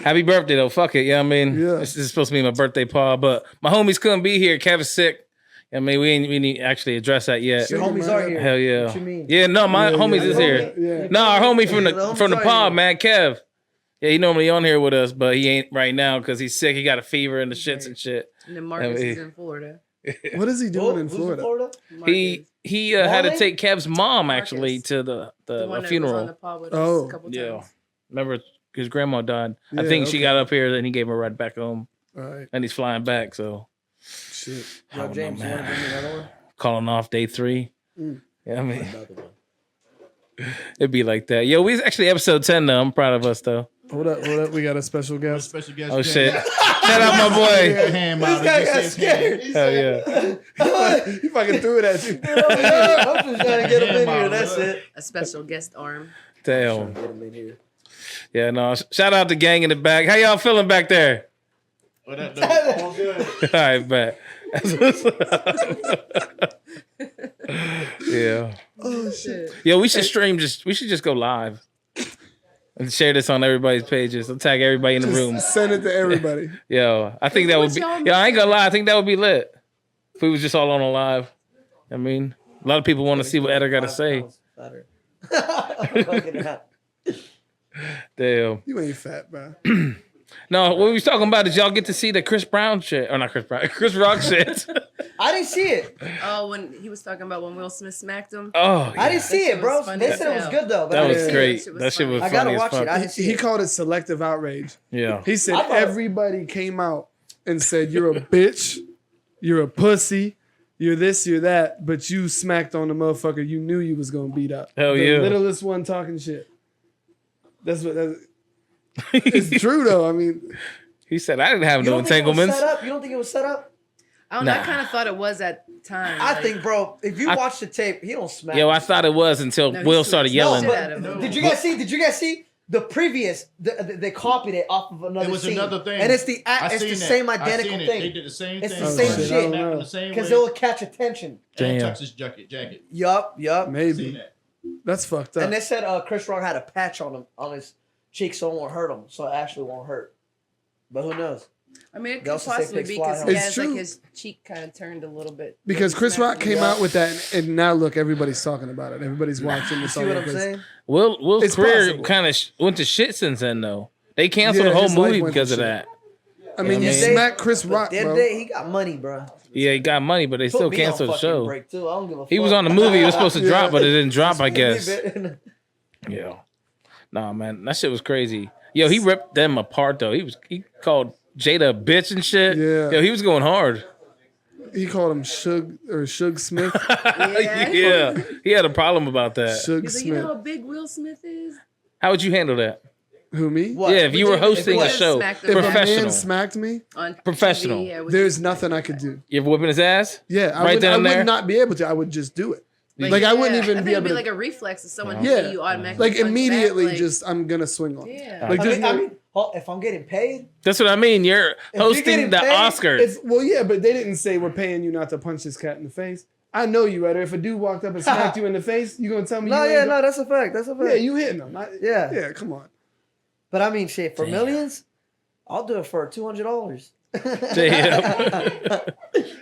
Happy birthday though. Fuck it. Yeah, I mean, Yeah. this is supposed to be my birthday, Paul, but my homies couldn't be here. Kevin's sick. I mean, we didn't actually address that yet. Your homies are here. Hell yeah. What you mean? Yeah, no, my homies is here. Yeah. No, our homie from The the homies are pod, here. man, Kev. Yeah, he normally on here with us, but he ain't right now because he's sick. He got a fever and the shits and shit. And then Marcus I mean- is in Florida. What is he doing in Who's Florida? Marcus, He had to Marley? take Kev's mom Marcus. actually to the the one that was on funeral. the pod with us Oh. a couple Yeah. times. Remember his grandma died. I Yeah, think she okay. got up here and he gave her right back home, All right. and he's flying back. So Shit. I Yo, don't James, know, you want to man. bring me another one? Calling off day 3. Mm. Yeah, I mean, Another one. it'd be like that. Yo, we actually episode 10 though. I'm proud of us though. Hold up. We got a special guest. Special guest. Oh James. shit! Shout out my boy. Hand model. This guy Just got says hand. scared. He Hell said, yeah. He fucking threw it at you. I'm just trying to get him in here. That's it. A special guest arm. Damn. Get him in here. Yeah, no. Shout out to gang in the back. How y'all feeling back there? Oh, that all good. All right, bet. That's what's up. Yeah. Oh shit. Yo, we should stream. We should just go live and share this on everybody's pages. I'll tag everybody in the room. Just send it to everybody. Yo, I think that would be. What y'all Yo, I ain't gonna lie. I think that would be lit if we was just all on a live. I mean, a lot of people want to see what Edder got to say. Fucking hell. Damn. You ain't fat, bro. No, what we was talking about is y'all get to see the Chris Brown shit, or not Chris Brown, Chris Rock shit. I didn't see it. Oh, when he was talking about when Will Smith smacked him. Oh, I didn't see shit it, bro. was funny They as said it was hell. good though. But that I was didn't see great. That shit was That shit was I funny gotta as watch fuck. it. I didn't see He it. called it selective outrage. Yeah. He said I thought- everybody came out and said you're a bitch, you're a pussy, you're this, you're that, but you smacked on the motherfucker you knew you was gonna beat up. Hell the yeah. littlest one talking shit. That's it's true though. I mean, He said I didn't have You no don't think it was entanglements. set up? You don't think it was set up? I don't know. Nah. I kind of thought it was at the time. I like- think, bro, if you watch the tape, he don't smack. Yo, I thought it was until No, he Will started smacks yelling. the shit out of But him. did you guys see? Did you guys see the previous? They copied it off of another It was scene. another thing. and it's the I it's the seen that. same I identical seen it. They thing did the same It's thing. the same shit. Snapped I don't know. the same because way. it will catch attention. And Damn. tucks his jacket. Yup. Seen maybe that. that's fucked up. And they said Chris Rock had a patch on his cheek, so it won't hurt him. So it actually won't hurt. But who knows? I mean, it They could also say possibly pigs be fly because home. he It's has true. like his cheek kind of turned a little bit. Because He Chris smacked Rock him. came out with that, and now look, everybody's talking about it. Everybody's watching this. See what I'm saying? Will's It's career possible. kind of went to shit since then, though. They canceled Yeah, the whole his life movie went to because of shit. that. I mean, Yeah, you man. smack Chris But Rock, the other bro. day, he got money, bro. Yeah, he got money, but they still Put me on canceled the fucking show. break too. I don't give a fuck. He was on the movie. It was supposed to Yeah. drop, but it didn't drop, I Put me, guess. man. Yeah. Nah, man, that shit was crazy. Yo, he ripped them apart though. He called Jada a bitch and shit. Yeah. Yo, he was going hard. He called him Shug Smith. Yeah. Yeah, he had a problem about that. Shug He's like, you know Smith. how big Will Smith is? How would you handle that? Who, me? What? Yeah, if you were Would you- hosting if a you show, smacked him If a professional, man smacked me, On Professional. TV, yeah, would there's you- nothing I could do. you're whipping his ass. Yeah, I Right would, then I and would there? not be able to. I would just do it. Like, yeah, I wouldn't I even think be it'd able be to. like a reflex if someone Yeah. hit you automatically. Like punch immediately, back, like, just I'm gonna swing on. yeah. Like I just mean, if I'm getting paid, That's what I mean. You're you're hosting getting the paid, Oscars. it's well, yeah, but they didn't say we're paying you not to punch this cat in the face. I know you, Edder. If a dude walked up and smacked you in the face, you gonna tell me? no, you yeah, ain't no, that's a fact. That's a fact. yeah, you hitting him. Yeah. yeah. Come on. But I mean, shit, for Damn. millions, I'll do it for $200. Damn.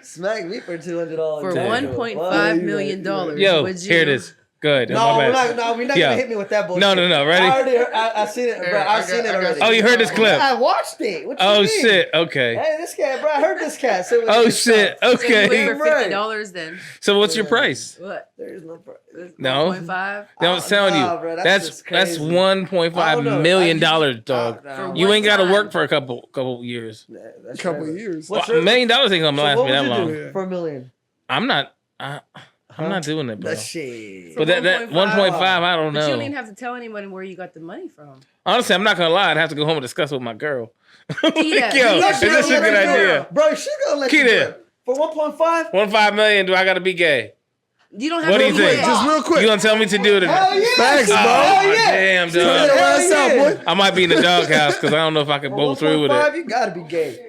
Smack me for $200 For Damn. $1.5 million, Yo, would you? here it is. Good. No, My we're bad. not Yeah. gonna hit me with that bullshit. No. Ready? I seen it, bro. I've seen it already. Oh, you heard this clip? I watched it. What you Oh mean? shit. Okay. Hey, this cat, bro. I heard this cat. Say what Oh he shit. said. So you went Okay. for Right. $50 then. So what's your price? What? There is no price. No. 1.5? They don't tell nah, you. bro, that's just that's crazy. $1.5 I don't know. million I dog. For You one ain't got to time. work for a couple years. Yeah, that's Couple crazy. years. What's Well, your- $1 million ain't gonna So last what me would that you long. do Yeah. for $1 million? I'm not. I'm not doing it, bro. That shit. But that 1.5, I don't But you don't know. even have to tell anyone where you got the money from. Honestly, I'm not gonna lie. I'd have to go home and discuss with my girl. Like, Keita, yo, you is this a let good her go. idea? Bro, she gonna let you Keita. do it. For 1.5? 1.5 million. Do I gotta be gay? You don't have What to do you do think? it. Just real quick. You gonna tell me to do it? Hell yeah. Facts, bro. Oh, Hell yeah. damn, Put dog. your Hell ass yeah. out, boy. I might be in the doghouse because I don't know if I can For go through with 1.5, it. you gotta be gay.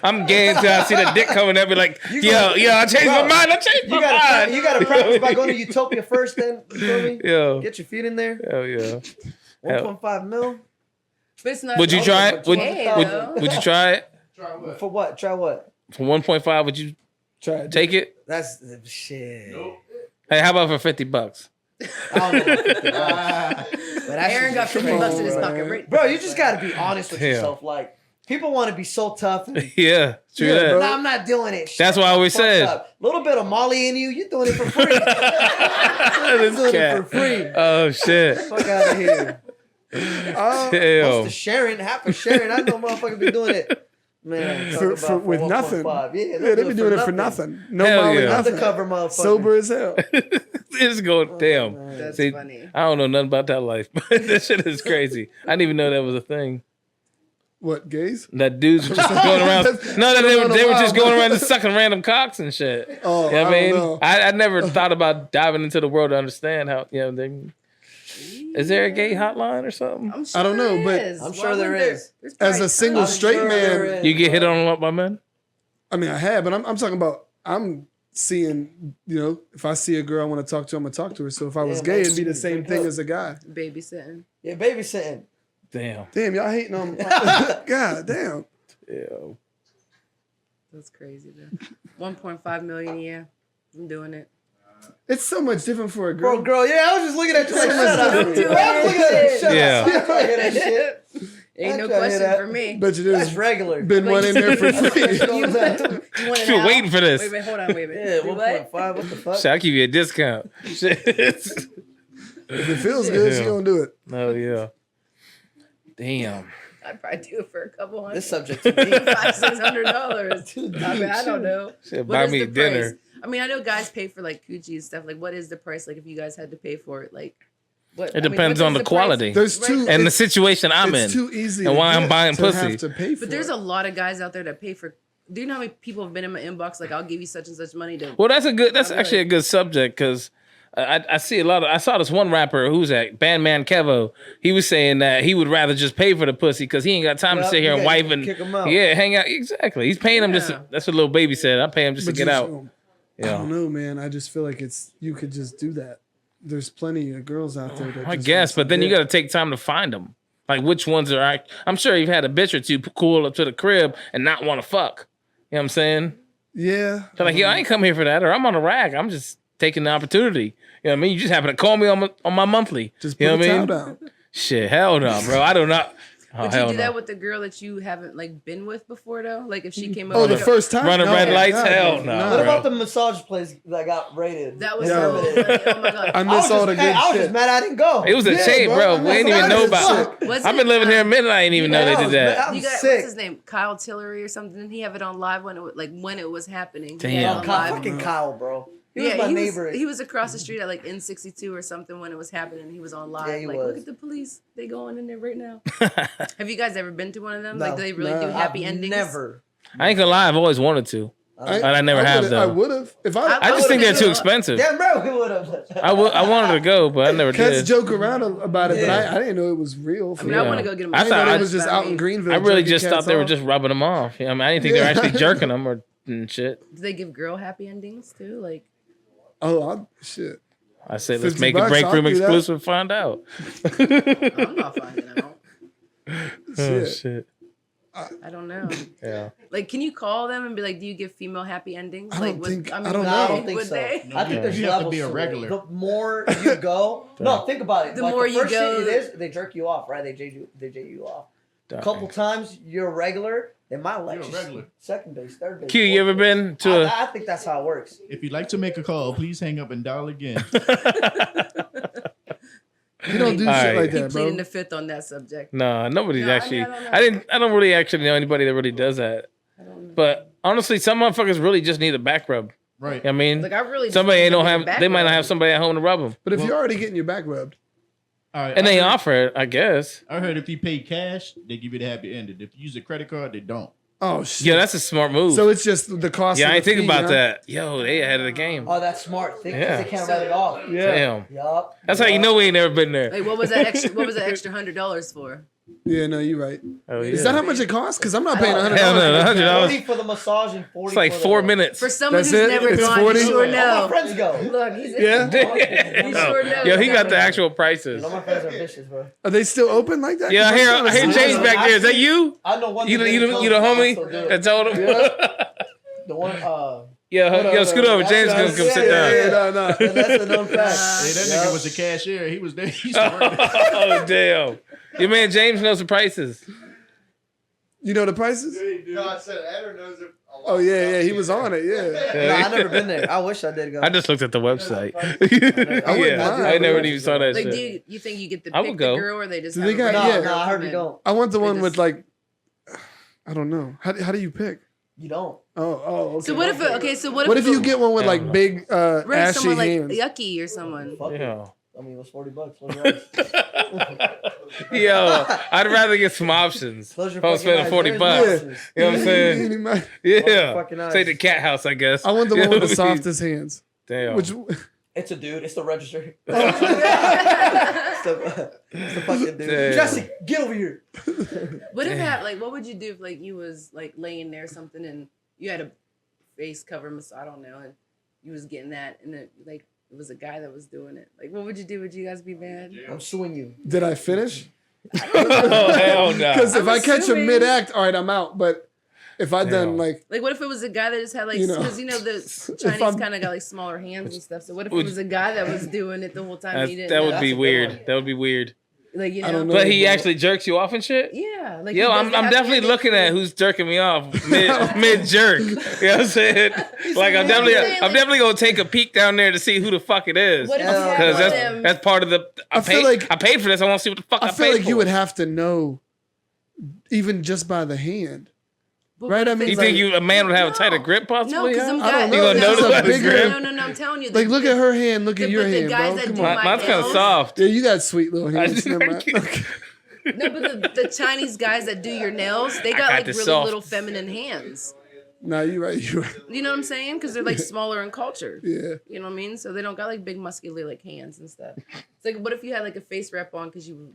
I'm gay until I see the dick coming up and like, You yo, gonna- I changed my Bro, mind. I changed my mind. You gotta practice by going to Utopia first, then you feel me? Yo, Get your feet in there. hell yeah. 1.5 mil. But it's not Would you Oh, try but it? Would, gay, would, though. would you try it? For what? Try what? For 1.5, would you Try it. Take it. That's shit. Hey, how about for $50? I don't know about 50 bucks. But that Aaron shit got is 50 crazy, bucks in his bro. pocket. Right? Bro, you just gotta be honest with Yeah. yourself. Like, people want to be so tough. And, Yeah, true Yeah, that. bro. nah, I'm not doing it. That's what I always Fuck said. up. Little bit of Molly in you, you're doing it for free. This doing it cat. for free. Oh shit. Fuck out of here. Most Damn. of sharing, half of sharing. I know motherfuckers be doing it. Man, talk For, about with 1.5. nothing. Yeah, Yeah, they be doing it for nothing. No Hell Molly, yeah. nothing. Undercover motherfucker. Sober as hell. It's going damn. That's See, funny. I don't know nothing about that life, but that shit is crazy. I didn't even know that was a thing. What, gays? That dudes were just going around. No, they were just going around just sucking random cocks and shit. Oh, You know what I mean? don't know. I never thought about diving into the world to understand how, you know, is there a gay hotline or something? I'm sure I don't know, there but is. I'm Why sure there wouldn't is. There's As probably a single tons. straight man, You get hit on a lot by men? I mean, I have, but I'm talking about, I'm seeing, you know, if I see a girl I want to talk to, I'm going to talk to her. So if I was Yeah, gay, man, it'd be the same big thing help. as a guy. Babysitting. Yeah, babysitting. Damn. Damn, y'all hating on God damn. Yeah. That's crazy though. 1.5 million a year. I'm doing it. It's so much different for a girl. Bro, yeah, I was just looking at you like, So shut much up. I different. was looking at you, shut Yeah. up. I'm trying to hear that shit. Ain't no I'm trying to hear question that. for me. Bet you That's there's regular. been one in there for free. You want it You were now? waiting for this. Wait, hold on, wait a minute. Yeah, What? 1.5. What the fuck? Shit, I'll give you a discount. Shit. If it feels good, she Yeah. gonna do it. Oh, yeah. Damn. I'd probably do it for a couple hundred. This subject to me. $500-$600. I mean, I don't know. Shit, What buy is me the dinner. price? I mean, I know guys pay for like coochie and stuff. Like, what is the price? Like, if you guys had to pay for it, like, what? It depends what on is the price? quality. There's Right. two And the it's- situation I'm in. It's too easy. And to why I'm get buying to pussy. Have to pay for But there's it. a lot of guys out there that pay for. Do you know how many people have been in my inbox? Like, I'll give you such and such money to. Well, that's I'm actually a good subject because I see a lot of. I saw this one rapper who's that Bandman Kevo. He was saying that he would rather just pay for the pussy because he ain't got time to Yup, sit here you and gotta wife and kick 'em out. yeah, hang out. Exactly, he's paying him just. Yeah. That's what little baby said. I pay him just But to get you out. don't- I Yeah, don't know, man. I just feel like you could just do that. There's plenty of girls out there that I just guess, want but then you some got to take time to find them. Like which ones are. I'm sure you've had a bitch or two cool up to the crib and not want to fuck. You know what I'm saying? dick. Yeah. So like, yo, I ain't come here for that, or I'm on a rack. I'm just taking the opportunity. You know what I mean? You just happen to call me on my monthly. Just put you know a what I towel mean? down. Shit, hell no, bro. I do not. Oh, Would you hell do no. that with the girl that you haven't like been with before though? Like if she came Oh, over. the like, first time? Running red lights? Hell no, What bro. about the massage place that got raided? That was Yo. so funny. Oh my god. I miss all the good I was shit. just mad I didn't go. It was a Yeah, shame, bro. bro. We ain't even That know is about sick. it. Wasn't I've been living here a minute. I ain't even know they Yeah, did that. I'm You got sick. what's his name? Kyle Tillery or something? Didn't he have it on live when it was happening? He Damn. had it Yeah, on Kyle, live. fucking Kyle, bro. He was Yeah, my neighbor. he was across the street at like N62 or something when it was happening. He was on live. Yeah, he like, was. look at the police. They going in there right now. Have you guys ever been to one of them? No. Like, do they really No. do happy I've endings? Never. I ain't gonna lie. I've always wanted to. I never have, would've- I though. would have. If I I just think they're too Yeah. expensive. Damn, bro, we would have. I wanted to go, but I never Cats did. joke around about it, Yeah. but I didn't know it was real. I mean, Yeah. I want to go get them. I I thought thought I- it was just out in Greenville. I really jerking just thought cats they were off. just rubbing them off. You know, I mean, I didn't think they were Yeah. actually jerking them or and shit. Do they give girl happy endings too? Like, Shit. I said, let's 50 make a bucks, break I'll room do that. exclusive. Find out. I'm not finding out. Oh Shit. shit. I don't know. Yeah. Like, can you call them and be like, "Do you give female happy endings?" I like, don't would- think- I I mean, don't No, know. I don't think would so. they? I think there's You have to levels be a to it. regular. The more you go, no, think about it. The Like, more the you first go- shit it is, they jerk you off, right? They J you off. A couple times you're a regular, they might let You're a you regular. second base, third base. Q, you fourth ever base. been to a? I think that's how it works. If you'd like to make a call, please hang up and dial again. You don't do All shit right. like He that, pleading bro. the fifth on that subject. No, nobody's No, I actually. mean, I don't know. I don't really actually know anybody that really does that. I don't know. But honestly, some motherfuckers really just need a back rub. Right. You know what I mean, Like, I really just somebody ain't need don't to have. get back They might not rub. have somebody at home to rub them, But if you're already getting your back rubbed, All right. and they I heard- offer it. I guess. I heard if you pay cash, they give you the happy ending. If you use a credit card, they don't. oh shit. Yeah, that's a smart move. So it's just the cost. Yeah, of I ain't the think fee, about huh? that. Yo, they ahead of the game. Oh, that's smart. Because Yeah. they can't write it off. Damn. Yup. That's how you know we ain't never been there. Like, what was that extra? What was that extra $100 for? Yeah, no, you're right. Oh, yeah. Is that how much it costs? Because I'm not paying $100. Hell no, $100. 40 for the massage and 40 It's like for 4 the, minutes. For someone That's who's it? never It's gone, 40? you sure All my know. friends go. Look, he's Yeah? You sure know. Yo, he got the actual prices. All my friends are vicious, bro. Are they still open like that? Yeah, I 'Cause hear I'm trying to James see. back there. Is that you? I know one. You that the didn't you close the down, homie still do it. that told him? The one, Yo, scoot over. James gonna come sit down. No. That's a known fact. Hey, that nigga was a cashier. He was there. He used to work there. Oh damn! Your man James knows the prices. You know the prices? No, I said Edder knows it a lot. Oh yeah, he was on it. Yeah. No, I've never been there. I wish I did go. I just looked at the website. I wouldn't Yeah, mind. I never even saw that Like, shit. do you think you get to I pick would the go. girl, or they just Do have they a got- regular yeah. No, girl I heard come you in? don't. I want the They one just- with like, I don't know. How do you pick? You don't. Oh, okay. So what if? So what if? What if you get one with like big right, ashy someone like hands? Yucky or someone? Fuck it. Yeah. I mean, it was $40. $40. Yo, I'd rather get some options. Close your If I was fucking spending eyes. $40. There's no You options. know what I'm saying? I Yeah. fucking eyes. Take the cat house, I guess. want the You one know with the what I mean? softest hands. Damn. Which It's a dude. It's the register. What It's the fucking dude. Damn. Jesse, get over here. if what would you do if like you was like laying there or something and you had a face cover, I don't know, and you was getting that and it was a guy that was doing it. Like, what would you do? Would you guys be mad? I'm suing you. did I finish? Oh, hell no. Because if I'm I catch him assuming- mid act, all right, I'm out. But if I done Yeah. like, Like, what if it was a guy that just had like, You know, because the if Chinese I'm- kind of got like smaller hands and stuff. So what if it Would- was a guy that was doing it the whole time? And he didn't That know? would be That's a good weird. one. That would be weird. Like, I don't know. But he bro. actually jerks you off and shit? Yeah. Like, Yo, he I'm does the happy definitely ending looking at thing. who's jerking me off mid jerk. You know what I'm saying? Like I'm definitely gonna take a peek down there to see who the fuck it is. What if you had Because one of them? that's part of the I feel like- I paid for this. I want to see what the fuck I, I feel paid like for. you would have to know, even just by the hand. But right, what I if mean, You it's think like- a man would have a No. tighter grip No, possibly? because them huh? I don't guys. know. You gonna That's notice a by the bigger- grip? No, I'm telling you. Like, look at her hand. Look at your the hand, guys bro. that Come do on. my Mine's kind of nails- soft. Yeah, you got sweet little hands. Never mind. Okay. No, but the Chinese guys that do your nails, they I got got like the really soft- little feminine hands. Nah, you're right. You're right. You know what I'm saying? Because they're like smaller in culture. Yeah. You know what I mean? So they don't got like big muscular like hands and stuff. It's like, what if you had like a face wrap on because you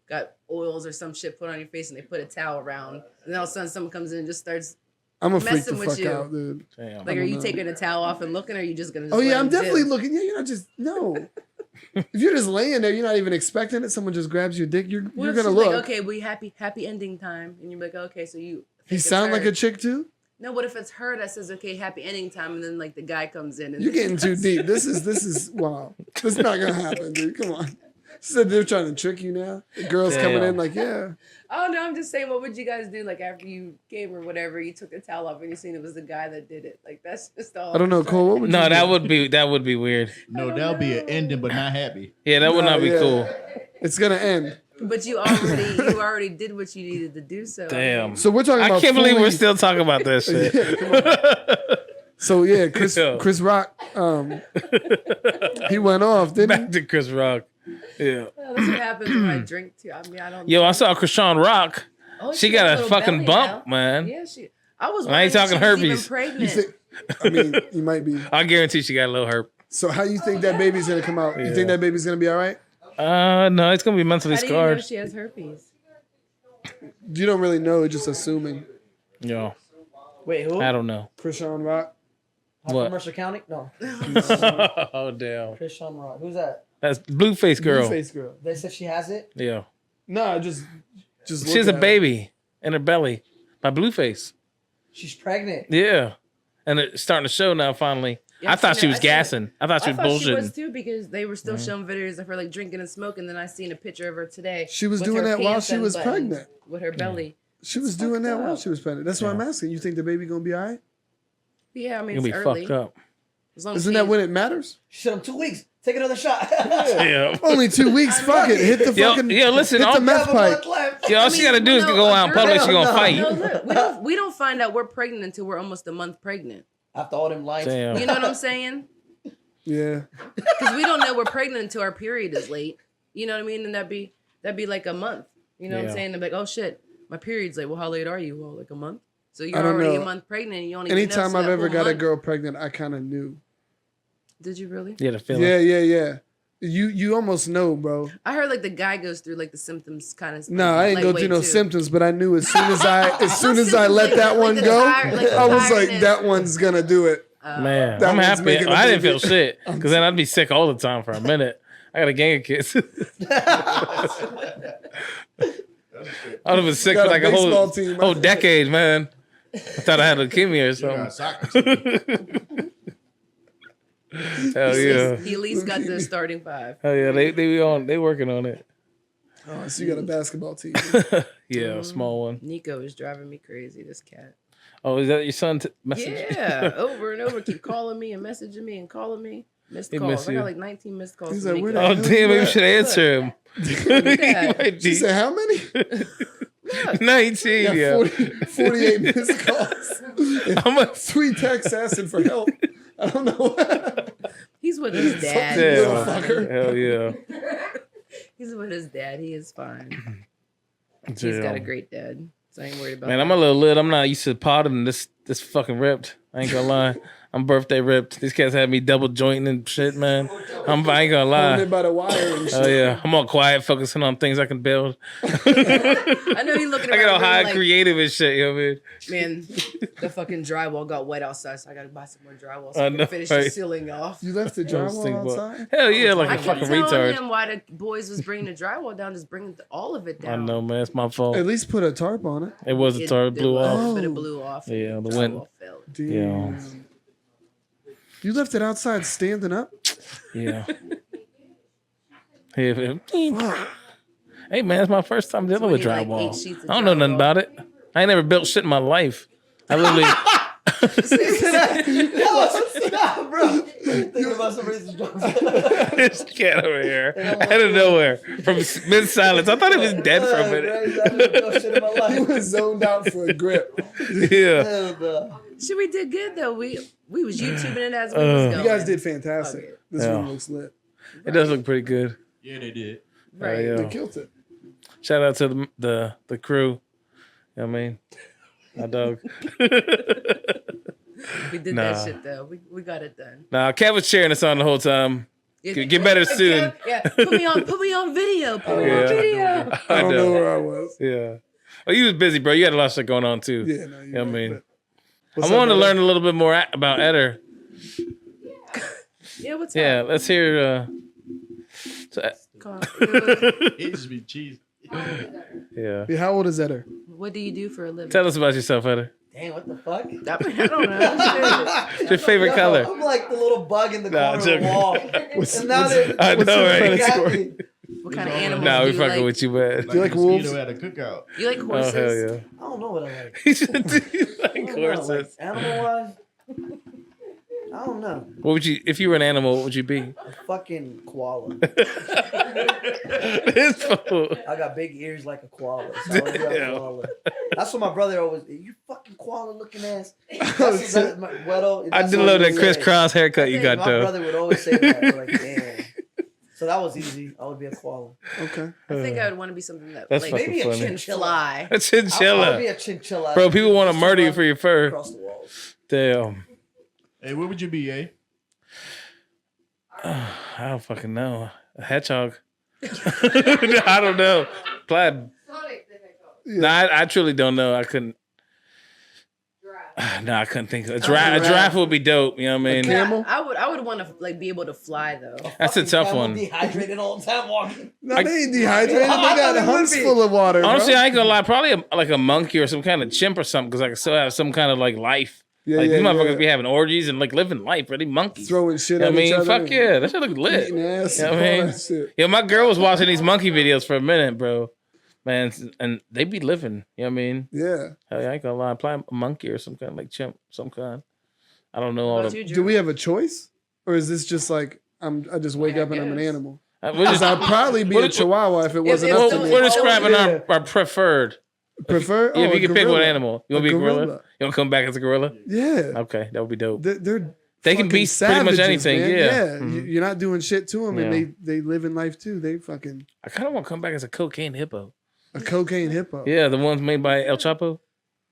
got oils or some shit put on your face and they put a towel around and then all of a sudden someone comes in and just starts I'm gonna freak the Messing with fuck you. out, dude. Damn. like, are don't you know. taking the towel off and looking, or are you just gonna? Just Oh let yeah, I'm them definitely do? looking. Yeah, you're not just no. If you're just laying there, you're not even expecting it. Someone just grabs your dick. You're What if gonna she's look. like, okay, we happy ending time, and you're like, okay, so you. He think it's sound like her. a chick too. No, what if it's her that says, okay, happy ending time, and then like the guy comes in and You're getting too deep. This is wow. This is not gonna happen, dude. Come on. So they're trying to trick you now. The girl's coming Damn. in like, yeah. Oh no, I'm just saying, what would you guys do? Like after you came or whatever, you took the towel off and you seen it was the guy that did it. Like that's just all. I don't know, Cole. What would No, you that do? would be weird. No, that'll be an ending, but not happy. Yeah, that would Nah, not be yeah. cool. It's gonna end. But you already did what you needed to do. So Damn. So we're talking I about. can't believe we're fully- still talking about this shit. Yeah, come on. So yeah, Chris Yo. Rock, he went off, didn't Back to Chris Rock. Yeah. Well, that's what happens when I drink too. I mean, I don't. Yo, I saw Krishan Rock. Oh, She got a little fucking belly bump, now. man. Yeah, she. I was. I ain't wondering if talking she was herpes. even he? pregnant. I mean, you might be. I guarantee she got a little herp. So how you think that baby's gonna come out? You Yeah. think that baby's gonna be all right? No, it's gonna be mentally How do you know scarred. she has herpes? You don't really know. Just assuming. Yo, Wait, who? I don't know. Krishan Rock. From What? Mercer County? No. Oh damn, Chris Sean Rock. Who's that? that's Blueface girl. Face girl. They said she has it. Yeah, Nah, just. she has a look at baby in her belly by Blueface. She's pregnant. Yeah, and it's starting to show now. Finally, Yeah, I thought she was I seen it. gassing. I thought she I was thought she was bullshitting. too because they were still showing videos of her like drinking and smoking. Then I seen a picture of her today. She was with doing her that while pants she was unbuttoned pregnant. with her belly. She was It's doing that fucked while up. she was pregnant. That's why I'm asking. You think the baby gonna be all right? Yeah, I mean You're it's gonna be early. fucked up. As long as Isn't she that ain't- when it matters? She said, "I'm 2 weeks. Take another shot." Yeah. Only 2 weeks. Fuck it. Hit the Yo, fucking. yo, listen, Hit all- the You meth have a pipe. month left. Yeah, all I she mean, gotta do is no, go out in public. girl, She gonna no. fight. No, look, we don't find out we're pregnant until we're almost a month pregnant. After all them lines. Damn. You know what I'm saying? Yeah. Because we don't know we're pregnant until our period is late. You know what I mean? And that'd be like a month. You know what Yeah. I'm saying? They're like, oh shit, my period's late. Well, how late are you? Well, like a month. So you're I don't already know. a month pregnant and you don't even know. Anytime So I've that ever whole got a month- girl pregnant, I kind of knew. Did you really? Yeah, the feeling. Yeah. You almost know, bro. I heard like the guy goes through like the symptoms kind of. No, I ain't go through no symptoms, but I knew as soon as I symptoms, let like- that like one the go, tire- like the I was like, tiredness. that one's gonna do it. Man, That I'm one's happy. making a I didn't baby. feel shit because then I'd be sick all the time for a minute. I got a gang of kids. I would have been sick Got for a like a baseball whole team. decade, man. I thought I had leukemia or You got something. soccer. Hell yeah. He at least got the starting five. Hell yeah. They working on it. Oh, so you got a basketball team. Yeah, a small one. Nico is driving me crazy. This cat. Oh, is that your son message? Yeah, over and over. Keep calling me and messaging me and calling me. Missed He calls. miss I you. got like 19 missed calls. He's from like, where Nico. the Oh hell damn, you maybe at? you should answer him. Yeah. Might She be said, how many? 19, Got yeah. 48 missed calls. I'm a 3 texts asking for help. I don't know. He's with his dad. Damn. He's Little fine. fucker. Hell yeah. He's with his dad. He is fine. He's got a great dad. So I ain't worried about Man, that. I'm a little lit. I'm not used to potting this fucking ripped. I ain't gonna lie. I'm birthday ripped. These cats had me double jointing and shit, man. I ain't gonna Holding lie. it by the wire and shit. Oh yeah. I'm all quiet, focusing on things I can build. I know he's looking I around get all the room high like, creative and shit, you know what I mean? man, the fucking drywall got wet outside, so I gotta buy some more drywall so I I know, can finish right? the ceiling off. You left the I was drywall thinking about- outside? Hell yeah, like I a kept fucking telling retard. him why the boys was bringing the drywall down, just bringing all of it I down. know, man. It's my fault. At least put a tarp on it. It was a tar blew off. But it blew off. Yeah, the drywall wind. fell. Damn. Yeah. You left it outside standing up? Yeah. Hey man, it's my first time dealing we with need, like, drywall. 8 sheets of I don't know nothing drywall. about it. I ain't never built shit in my life. I literally Nah, bro. Thinking about somebody's job. this cat over here out of nowhere from mid silence. I thought he was dead for a minute. I never built shit in my You life. was zoned out for a grip. Yeah. Hell no. Shit, we did good though. We was YouTubing it as we was going. You guys did fantastic. Okay. This Yeah. room looks lit. It does look pretty good. Yeah, they did. right. Yeah. They killed it. Shout out to the crew. You know what I mean? My dog. We did Nah. that shit though. We got it done. Nah, Kev was cheering us on the whole time. Get better soon. Yeah, put me on video. Put me Yeah. on video. I don't know where I was. Yeah. Oh, you was busy, bro. You had a lot of shit going on too. Yeah, no, You know what I mean? What's I up, wanted to brother? learn a little bit more about Edder. Yeah, what's Yeah, up? let's hear. Call- It just be cheese. Yeah. Yeah, how old is Edder? What do you do for a living? Tell us about yourself, Edder. Damn, what the fuck? I don't know. What's your favorite Yo, color? I'm like the little bug in the Nah, corner of the joking. wall. What's- And now what's- they're I know, right? got me. What kind of animals Nah, do we you fucking like? with you, man. Do you like a mosquito wolves? at a cookout. You like Oh horses? hell yeah! I don't know what I like. He should do I like don't know, horses. like, animal-wise, I don't know. What would you, if you were an animal? What would you be? A fucking koala. This fool. I got big ears like a koala. So I wanna be a Damn. koala. That's what my brother always. You fucking koala looking ass. That's what my, I that's did what love he that would crisscross haircut you say. got My though. brother would always say that. I'm like, damn. So that was easy. I would be a koala. Okay. I think I would want to be something that That's like fucking maybe a funny. can chinchilla. fly. A I would be chinchilla, a chinchilla. bro. People want to murder you for your fur. Across the walls. Damn. Hey, what would you be, eh? I don't fucking know. A hedgehog. I don't know. Plaid. Yeah. No, I truly don't know. I couldn't. No, I couldn't think of a giraffe. giraffe would be dope. You know what I mean? camel? I would want to like be able to fly though. That's a Fucking tough camel one. Dehydrated all the time walking. No, they ain't dehydrated. They I got thought it would humps be. full of water. Honestly, bro. I ain't gonna lie. Probably like a monkey or some kind of chimp or something, because I can still have some kind of like life. Yeah, Like yeah, these motherfuckers yeah. be having orgies and like living life, really monkeys. Throwing shit You know at what I each mean, other. fuck yeah, that shit look lit. Eating ass You know and what I all mean? that shit. Yeah, my girl was watching these monkey videos for a minute, bro. Man, and they be living. You know what I mean? Yeah. Hell yeah, I ain't gonna lie. Probably a monkey or some kind of like chimp, some kind. I don't know all What about the. you, Do Drew? we have a choice? Or is this just like I just wake I up and I'm an guess. animal? We're Because just, I'd probably be What- a chihuahua if it wasn't if up we're, to someone- me. we're describing Yeah. our preferred. Prefer? Yeah, if a you can pick one gorilla. animal, you want to be a gorilla? You want to come back as a gorilla? Yeah. Okay, that would be dope. They're They can be fucking pretty much savages, anything. man. Yeah. Yeah. You're not doing shit to them, and Yeah. they live in life too. They fucking I kind of want to come back as a cocaine hippo. a cocaine hippo. Yeah, the ones made by El Chapo.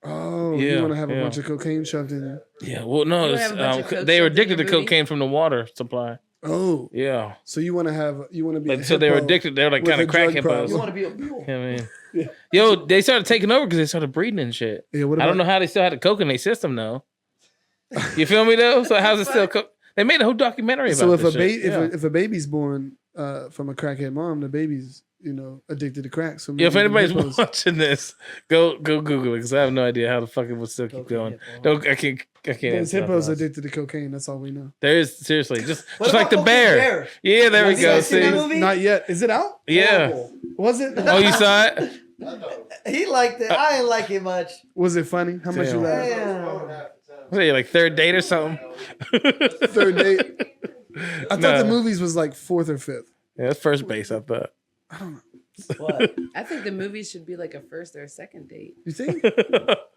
Oh, Yeah, you want to have a yeah. bunch of cocaine shoved in you? Yeah, well, no, You it's, have a bunch of coke they were shoved in addicted to your booty? cocaine from the water supply. Oh, Yeah, so you want to be like, a so they were hippo addicted. They were like with kind a of crack drug hippos. problem. You want to be a mule. You know what I mean? Yeah. Yo, they started taking over because they started breeding and shit. Yeah, what I about, don't know how they still had the coke in their system though. You feel me though? So how's it still coke? They made a whole documentary about So if this a shit. if, Yeah. if a baby's born from a crackhead mom, the baby's addicted to crack. So If maybe anybody's them hippos- watching this, go Google it because I have no idea how the fuck it will still keep going. No, I can't. those answer hippos nothing else. addicted to cocaine. That's all we know. There is seriously just What like the about bear. Cocaine Yeah, there we Have you go. guys seen that See, movie? Not yet. Is it out? yeah. Horrible. Was it? Oh, you saw it? He liked it. I didn't like it much. Was it funny? How much you Damn. laughed? Damn. Was it like third date or something? Third date. I thought Nah. the movies was like fourth or fifth. Yeah, that's first base. I thought. What? I think the movies should be like a first or a second date. You think?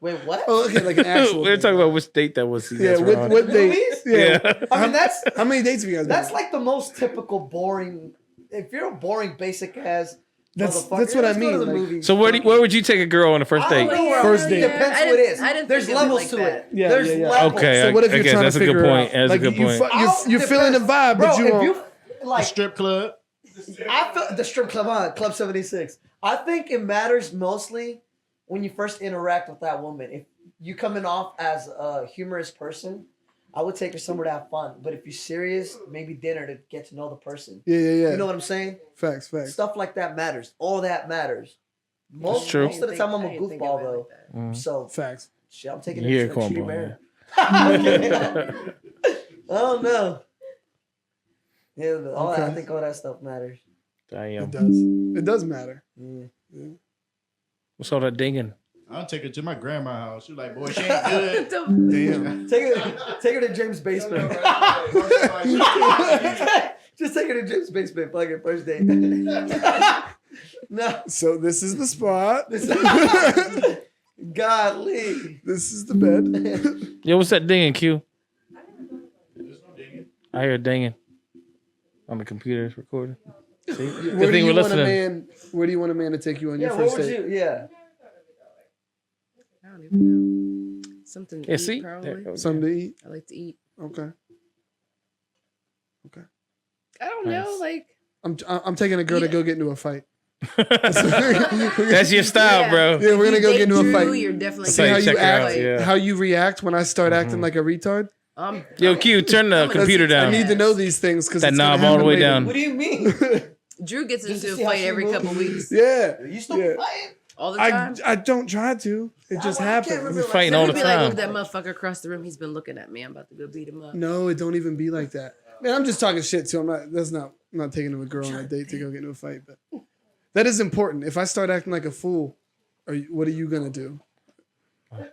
Wait, what? Oh, okay, like an actual. we were date. talking about which date that was. you Yeah, guys were on. what date? Movies? Yeah. Yeah. I mean, that's How many dates have you guys been? that's like the most typical boring. If you're a boring, basic ass, That's motherfucker, what I let's go mean, to the like- movies. So where would you take a girl on a first I don't date? know where- First date. Depends I who it didn't- is. I didn't There's think of it levels like to that. it. Yeah, There's yeah, yeah. levels. Okay, So what if you're okay, trying that's to a good figure point. out? That's Like a good point. you're feeling the vibe, Bro, but you if won't. you The like, strip club. I feel the strip club on Club 76. I think it matters mostly when you first interact with that woman. If you coming off as a humorous person, I would take her somewhere to have fun. But if you're serious, maybe dinner to get to know the person. Yeah. You know what I'm saying? Facts. Stuff like that matters. All that matters. Most true. of the time, I'm a I didn't think of goofball it though. Mm. So Facts. shit, I'm taking You're it a to cornball, man. I don't know. Yeah, but I Okay. think all that stuff matters. It Damn. does. It does matter. Yeah. What's all that dinging? I'll take her to my grandma's house. She's like, boy, she ain't good. Damn. Take her to James' basement. Just take her to James' basement, fucking first date. No, So this is the spot. godly. This is the bed. Yo, what's that dinging, Q? There's no digging. I hear dinging on the computer. It's recording. See? Good Where do thing you we're want a listening. man? Where do you want a man to take you on Yeah, your what first would date? you? Yeah. I don't even know. Something to Yeah, eat, see? probably. There- Something to eat. I like to eat. Okay. I don't Nice. know, like I'm taking a girl to go get into a fight. That's your style, Yeah. bro. Yeah, we're gonna you go date get into a Drew, fight. You're definitely See Like, how gonna you check her act, out, yeah. how you react when I start acting Mhm. like a retard. Yo, Q, turn the I'm computer gonna- I down. need to know these things because That knob all the way down. What do you mean? Drew gets Just to into see a how fight she every moves. couple weeks. Yeah, You still Yeah. fighting? All the time. I don't try to. It just I can't happens. remember, We're fighting Then all he'd the be like, time. look at that motherfucker across the room. He's been looking at me. I'm about to go beat him up. No, it don't even be like that. Man, I'm just talking shit too. I'm not taking a girl on a date to go get into a fight, but that is important. If I start acting like a fool, what are you gonna do?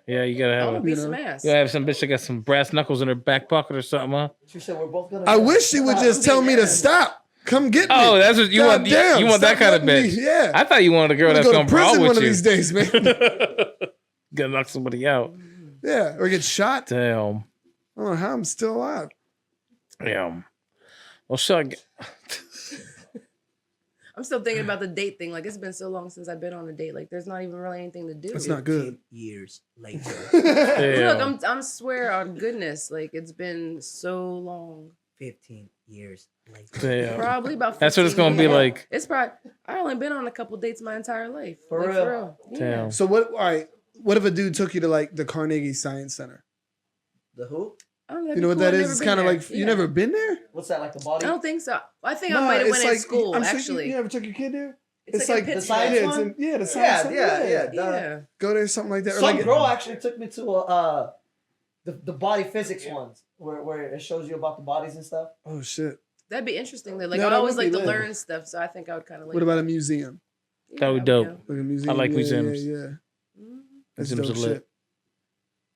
Yeah, you gotta I'm have gonna a, beat You some know. ass. you gotta have some bitch that got some brass knuckles in her back pocket or something, huh? She said we're both gonna. I go. wish she would just tell me to stop. Come get me. Oh, that's what you want. Goddamn, You want that stop kind of letting bitch. me- yeah. I thought you wanted a girl I'm that's gonna gonna go to brawl prison with one of you. these days, man. Gonna knock somebody out. Yeah, or get shot. Damn. I don't know how I'm still alive. Damn. Well, shit. I get- I'm still thinking about the date thing. Like, it's been so long since I've been on a date. Like, there's not even really anything to do. It's not good. Years later. Damn. Look, I'm swear on goodness. Like, it's been so long. 15 years later. Damn. Probably about. That's what it's 15 gonna be years. like. It's probably. I only been on a couple dates my entire life. For Like, real? Yeah. Damn. So what? All right. What if a dude took you to like the Carnegie Science Center? The who? I don't know, You know what that is? It's kind of like you never been there. What's that, like the body? I don't think so. I think No, I might have it's went like- in school. I'm sure Actually, you ever took your kid there? it's like, the a science Pittsburgh. one? The Science Center. yeah. Yeah. Go there, something like that. Or Some like, girl actually took me to the body physics ones where it shows you about the bodies and stuff. oh shit. That'd be interesting. Though. Like, No, I that always would be like to lit. learn stuff, so I think I would kind of like. What about a museum? That would be dope. Like a museum. I like yeah, museums. Yeah, yeah. Mhm. That's Museums dope are lit. shit.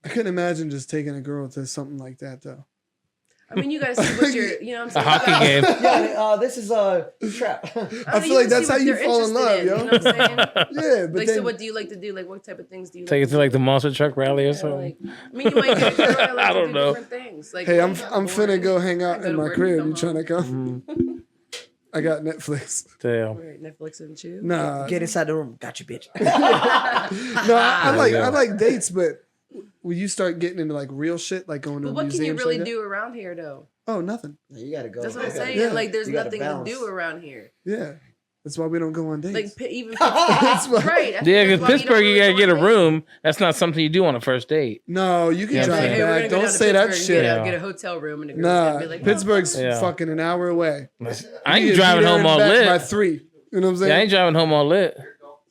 I couldn't imagine just taking a girl to something like that though. I mean, you gotta see what you're. You know what I'm A saying? hockey game. Yeah, this is a trap. I feel like that's how you fall in love, yo. You know what I'm saying? Yeah, but Like, then so what do you like to do? Like, what type of things do you Take it like to like the monster truck rally or Yeah, something. like, I mean, you might get a girl that likes I to don't do know. different things. Like, hey, when I'm you're finna bored, go hang out I go in to my work, crib. come You trying to come? Mhm. I got Netflix. Damn. right, Netflix and chill. Nah, Get inside the room. Got you, bitch. no, I Yeah. like dates, but when you start getting into like real shit, like going to But what can you museums really like that- do around here, though? Oh, nothing. You gotta go. That's what I'm You gotta- saying. Yeah. Like, there's You gotta nothing to balance. do around here. Yeah, that's why we don't go on dates. Like, even That's why- right? I think Yeah, that's because why we Pittsburgh, don't you really gotta go get a on dates. room. That's not something you do on a first date. No, you can Yeah, drive I'm Hey, we're gonna back. go Don't down to say that Pittsburgh and shit. Yeah. Get a hotel room, and the girl's gonna Nah, be like, Pittsburgh's Yeah. fucking an hour away. I You ain't get driving there home and all back by lit. 3. You know what I'm saying? Yeah, I ain't driving home all lit.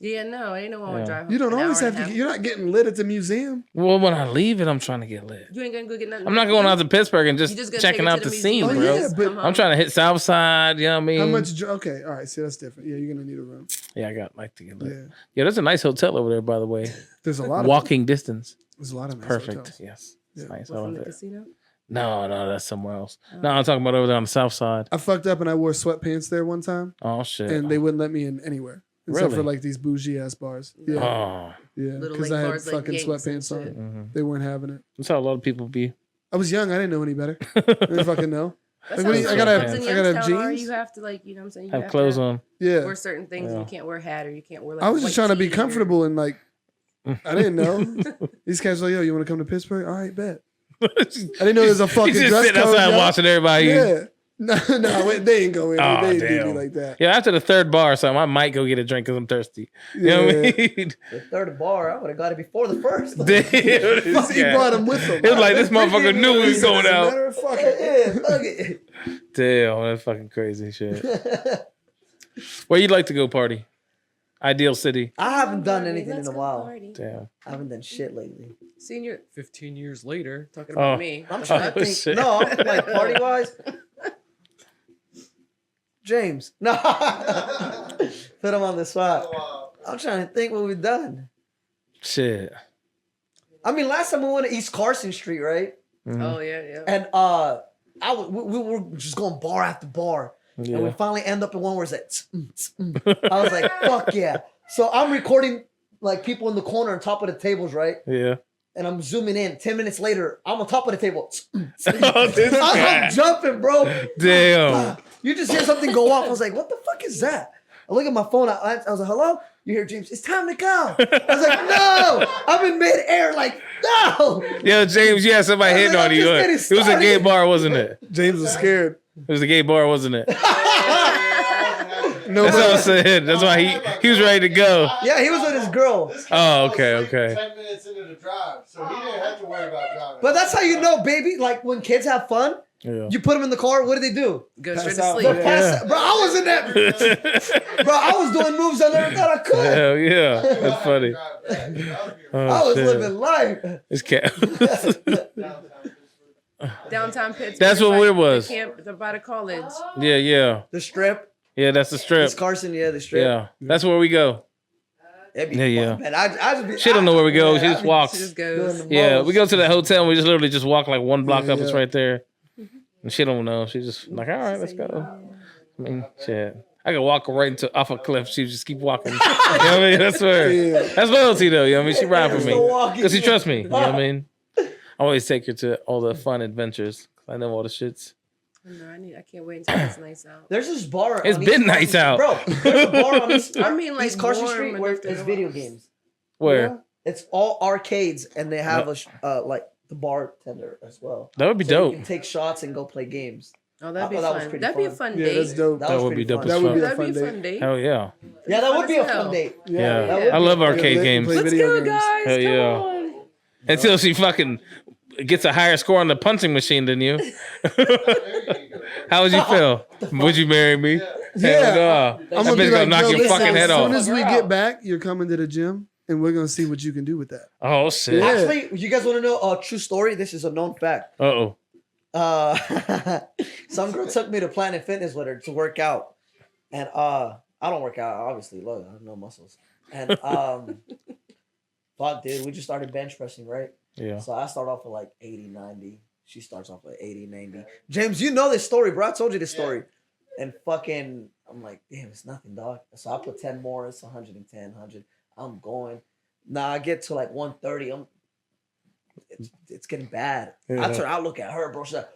Yeah, no, ain't no one would Yeah. drive. You don't an hour always and have a to. half. You're not getting lit at the museum. Well, when I leave it, I'm trying to get lit. You ain't gonna go get nothing. I'm not going out to Pittsburgh and You just gonna checking take her out to the scene, museum bro. and just but come I'm home? trying to hit Southside. You know what I mean? How much? Okay, all right. See, that's different. Yeah, you're gonna need a room. Yeah, I got like to get lit. Yeah, Yeah, there's a nice hotel over there, by the way. there's a lot of Walking distance. There's a lot of nice Perfect. hotels. Yes. Yeah. It's nice. I What, from love the it. casino? No, that's somewhere else. Oh. No, I'm talking about over there on the south side. I fucked up and I wore sweatpants there one time, Oh shit. and they wouldn't let me in anywhere except for Really? like these bougie ass bars. Yeah, Oh. yeah, Little because like I had bars like fucking Yanks and sweatpants shit. on. Mm-hmm. They weren't having it. That's how a lot of people be. I was young. I didn't know any better. I didn't fucking know. That's Like, how what do you- some I gotta clubs have- in I gotta have Youngstown are. jeans? You have to like, you know what I'm saying? You Have to clothes on. Yeah, wear certain things. Yeah. And you can't wear a hat or you can't wear like. I was white just trying to be tee or- comfortable and like I didn't know. These guys were like, yo, you want to come to Pittsburgh? All right, bet. I didn't know there's a fucking He's just dress sitting code. outside yo. watching everybody. Yeah. No, they ain't go in. Oh, They didn't do damn. me like that. Yeah, after the third bar or something, I might go get a drink because I'm thirsty. You know what I mean? The third bar, I would have got it before the first. Damn, this Fuck, he guy. brought him with him. It was like this motherfucker knew he was going out. Matter of fuck it. Yeah, fuck it. Damn, that's fucking crazy shit. Where you'd like to go party? Ideal city. I haven't done Party, anything let's in a go while. party. Damn. I haven't done shit lately. Senior 15 years later. talking about Oh. me. I'm The trying fuck? to think. shit. No, like party wise. James. No. Put him on the spot. I'm trying to think what we've done. Shit. I mean, last time we went to East Carson Street, right? Mhm. Oh yeah, yeah. And we were just going bar after bar. And we Yeah. finally end up in one where it's like, I was like, fuck yeah. So I'm recording like people in the corner on top of the tables, right? Yeah. And I'm zooming in. 10 minutes later, I'm on top of the table. Oh, this guy. I'm jumping, bro. Damn. You just hear something go off. I was like, what the fuck is that? I look at my phone. I was like, hello? You hear James, it's time to go. I was like, no. I'm in midair, like, no. Yo, James, you had somebody I was hitting like, on I'm you. just It getting was a started. gay bar, wasn't it? James was scared. It was a gay bar, wasn't it? No, That's what I'm saying. That's why he was ready to go. Yeah, he was with his girl. This guy Oh, fell okay, asleep okay. 10 minutes into the drive, so he didn't have to worry about driving. But that's how you know, baby. Like when kids have fun, Yeah. you put them in the car. What do? Go Pass straight to out. sleep. They'll pass. Bro, I was in that. Bro, I was doing moves I never thought I could. Hell yeah. That's funny. I Oh, was shit. living life. It's cat. Downtown Pittsburgh. That's what like it was. The camp by the college. Yeah, yeah. The strip. Yeah, that's the strip. It's Carson, yeah, the strip. Yeah. That's where we go. It'd be Yeah, fun, yeah. man. I just be, She don't know where we go. man, She I just be walks. She just doing goes. the Yeah, most. we go to the hotel and we just literally just walk like one block Yeah, up. It's yeah. right there. And she don't know. She just like, all right, let's go. I mean, shit. I could walk her right into off a cliff. She just keep walking. You know what I mean? That's her. Yeah. That's loyalty though. You know what I mean? She ride for Just me. the walking. Because she trusts me. You know what I mean? I always take her to all the fun adventures. I know all the shits. No, I can't wait until it's nice out. There's this bar. It's on been East nice Carson- out. Bro, there's a bar on East, I mean, like East Carson warm Street where enough to it's go video out. games. Where? It's all arcades, and they have like the bartender as well. That would be So you dope. can take shots and go play games. Oh, that'd be I thought that was fun. pretty That'd be a fun. fun Yeah, date. that's dope. That, That was would pretty be dope fun. as That would be fuck. a That'd be a fun fun date. date. Hell yeah. Yeah, that would be a Fun as fun date. Yeah. that would I be love fun. arcade Play games. video Let's go, games. guys. Hell Come yeah. on. Until she fucking gets a higher score on the punching machine than you. How would you feel? Would you marry me? Yeah. Hell no. I'm That gonna be bitch like, gonna knock yo, your listen, fucking head as soon off. as we get back, you're coming to the gym, and we're gonna see what you can do with that. Oh shit. Yeah. Actually, you guys want to know a true story? This is a known fact. Uh oh. Some girl took me to Planet Fitness with her to work out, and I don't work out, obviously. Look, I have no muscles, and fuck, dude, we just started bench pressing, right? Yeah. So I start off with like 80, 90. She starts off with 80, 90. James, you know this story, bro. I told you this story, and fucking, I'm like, damn, it's nothing, dog. So I put 10 more. It's 110, 100. I'm going. Now I get to like 130. It's getting bad. Yeah. I turn. I look at her, bro. She's like,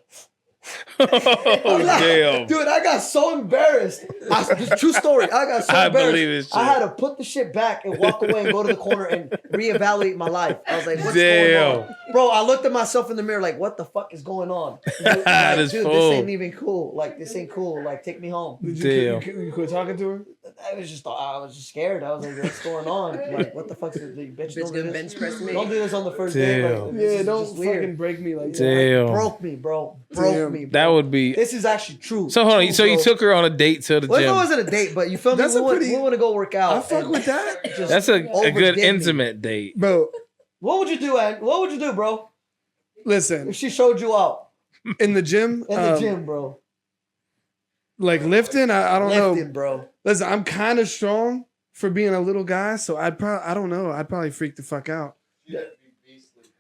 Oh damn. dude, I got so embarrassed. This true story. I got so I embarrassed. believe it, shit. I had to put the shit back and walk away and go to the corner and reevaluate my life. I was like, what's going Damn. on? Bro, I looked at myself in the mirror like, what the fuck is going on? Like, That is dude, full. this ain't even cool. Like, this ain't cool. Like, take me home. Did Damn. you quit talking to her? I was just scared. I was like, what's going on? Like, what the fuck is the bitch? Don't do gonna this. bench press me. Don't do this on the first day. Damn. Like, Yeah, this is don't just weird. fucking break me like that. Damn. Broke me, bro. Broke Damn. me. Bro. That would be. This is actually true. So hold on. True, So you bro. took her on a date to the Well, it gym. wasn't a date, but you feel me? That's we a want pretty- to go work out. I fuck and with that. just That's a good overdid me. intimate date. Bro, What would you do, Ed? What would you do, bro? listen, If she showed you out in the gym, in the gym, bro. like lifting, I don't know. Lifting, bro. Listen, I'm kind of strong for being a little guy, so I don't know. I'd probably freak the fuck out.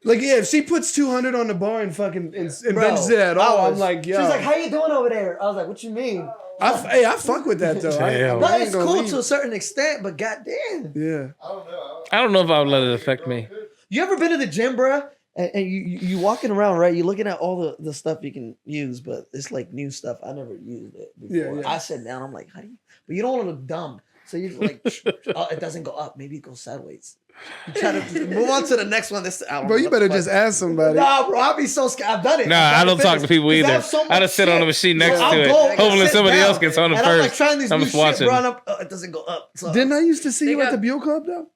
Like, yeah, if she puts 200 on the bar and fucking and Bro, benches it at all, I'm like, yo. She was like, "How you doing over there?" I was like, "What you mean?" Hey, I fuck with that though. Damn. No, I ain't it's gonna cool leave. to a certain extent, but goddamn, Yeah. I don't know if I would let it affect me. you ever been to the gym, bro? And you walking around, right? You're looking at all the stuff you can use, but it's like new stuff. I never used it before. Yeah. I sat down. I'm like, how do you? But you don't want to look dumb, so you like, oh, it doesn't go up. Maybe it goes sideways. You try to move on to the next one. Bro, you better just ask somebody. Nah, bro, I'll be so scared. I've done it. Nah, I don't talk to people either. I just sit on the machine next to it. Hopefully somebody else gets on it and I'm like first. trying these I'm new just shit, watching. bro, and it doesn't go up. So Didn't I used to see They you at got- the Buell Club though?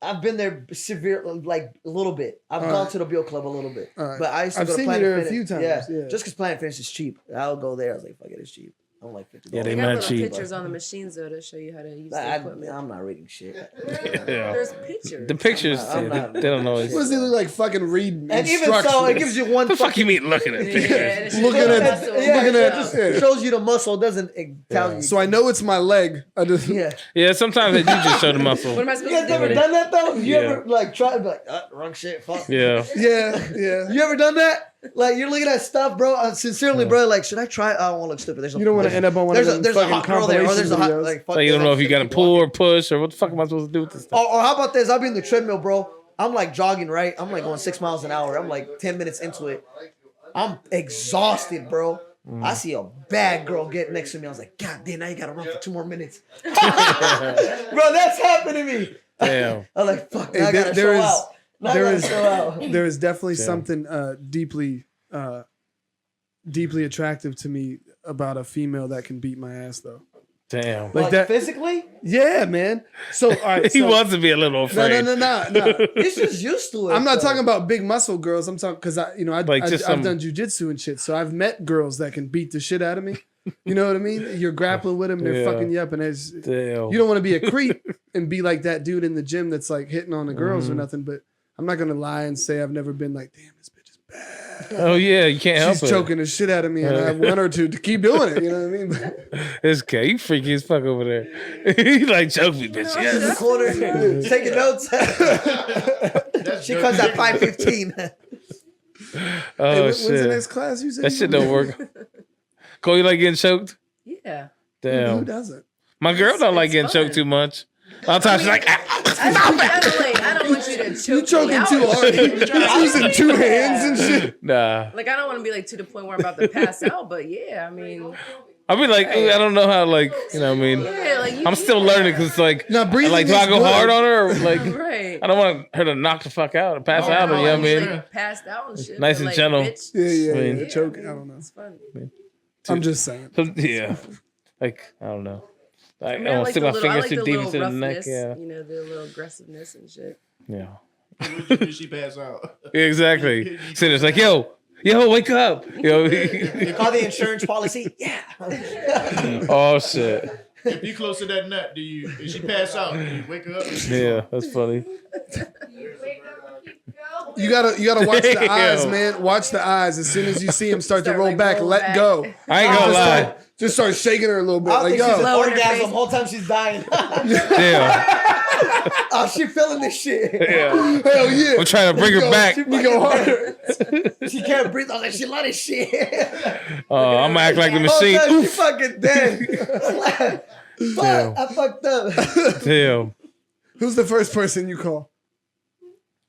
I've been there severe, like a little bit. I've All gone right. to the Beal Club a little bit, All right. but I used to I've go to seen you Planet there a Fitness. few times, yeah. Just because Planet Fitness is cheap, I'll go there. I was like, fuck it, it's cheap. I'm like $50. Yeah, They they got mad little cheap. pictures on the machines though to show you how to use the I, equipment. I'm not reading shit. Yeah. There's pictures. The pictures, I'm not- they don't always. What does it look like? Fucking read And even so, it instructions? gives you one. What the fuck you mean looking at Yeah, pictures? and it Looking shows at- the muscle. Yeah, looking it at- just yeah. shows you the muscle. It doesn't tell you. So I know it's my leg. I just Yeah. Yeah, sometimes they do just show the muscle. What am I You supposed guys to do? ever done that though? You Yeah. ever like tried to be like, wrong shit, fuck. Yeah. yeah. You ever done that? Like you're looking at stuff, bro. Sincerely, bro. Like, should I try? I don't want to look stupid. There's You don't want to end up on one of There's those a fucking hot girl there, or there's a hot videos. like. Fuck So you don't there's know like if you got to 50 pull walking. or push or what the fuck am I supposed to do with this stuff? Or how about this? I'll be in the treadmill, bro. I'm like jogging, right? I'm like going 6 miles an hour. I'm like 10 minutes into it. I'm exhausted, bro. I see a bad girl get next to me. I was like, God damn, now you gotta run for 2 more minutes. Bro, that's happened to me. Damn. I was like, fuck, Hey, now I gotta there show is- out. Now I there gotta is- show out. There is definitely Damn. something deeply attractive to me about a female that can beat my ass though. Damn. Like Like that. physically? Yeah, man. So all right, He so, wants to be a little no, afraid. no. He's just used to it. I'm not though. talking about big muscle girls. I'm talking because Like just I've some- done jujitsu and shit. So I've met girls that can beat the shit out of me. You know what I mean? You're grappling with them, they're Yeah. fucking you up, and it's, Damn. you don't want to be a creep and be like that dude in the gym that's like hitting on the girls or nothing. But I'm not gonna lie and say I've never been like, damn, this bitch is bad. Oh yeah, you can't help She's it. choking the shit out of me, and I want her to keep doing it. You know what I mean? It's okay. You freaky as fuck over there. He like choke me, bitch. In the Yes. corner, taking notes. She comes at 5:15. Oh Hey, when's the shit. next class you said? That you shit were don't work. Cole, you like getting choked? Yeah. Who Damn. doesn't? My girl don't like it's getting fun. choked too much. A lot of times she's like, I don't want you to choke You choking me out. too hard. You're using two hands and shit. nah. Like I don't want to be like to the point where I'm about to pass out, but yeah, I mean, I'll be like, ooh, I don't know how, like, you know what I mean? yeah, like you, I'm still learning because it's like, Now breathing like, do I is go good. hard on her or like, right. I don't want her to knock the fuck out or pass out or, you know what I mean? Like, passed out and shit. Nice but, and like, gentle. Bitch, Yeah. I mean, Choking. I don't know. it's fun. I'm just saying. Yeah. Like, I don't know. Like, I I mean, don't I want to like stick the my little, I fingers like too the deep little into the neck. roughness, Yeah. you know, the little aggressiveness and shit. Yeah. Did she pass out? Exactly. So it's like, yo, wake up. Yo. You call the insurance policy? Yeah. Oh, shit. If you close to that nut, if she pass out, do you wake her up? Yeah, that's funny. You gotta watch the Damn. eyes, man. Watch the eyes. As soon as you see him start to Start, roll like, back, roll let back. go. I ain't gonna lie. Just start shaking her a little bit. I Like, think she's an yo, Lower her orgasm face. the whole time she's dying. Damn. Oh, she feeling this shit. Yeah. hell yeah. I'm trying to bring her back. We go harder. She can't breathe. I was like, she love this shit. Oh, I'm gonna act like the Oh, machine. God, she Oof. fucking dead. Damn. Fuck, I fucked up. Damn. Who's the first person you call?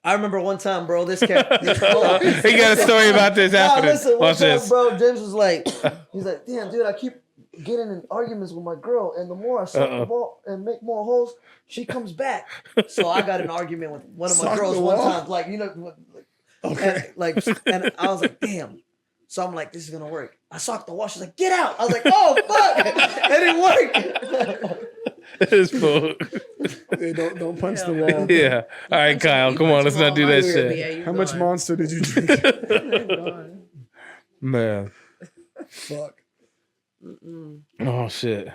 I remember one time, bro. This cat. He got a story about this Nah, after this. listen, one Watch time, this. bro. James was like, he's like, damn, dude, I keep getting in arguments with my girl, and the more I suck the ball and make more holes, she comes back. So I got an argument with one of my Suck girls the one wall? time, like, you know, Okay. and I was like, damn. So I'm like, this is gonna work. I socked the wall. She's like, get out. I was like, oh fuck, it didn't work. It's full. Hey, don't punch the wall. Yeah. All right, Kyle. Come on. Let's not do that shit. How much Monster did you drink? Man. Fuck. Oh shit.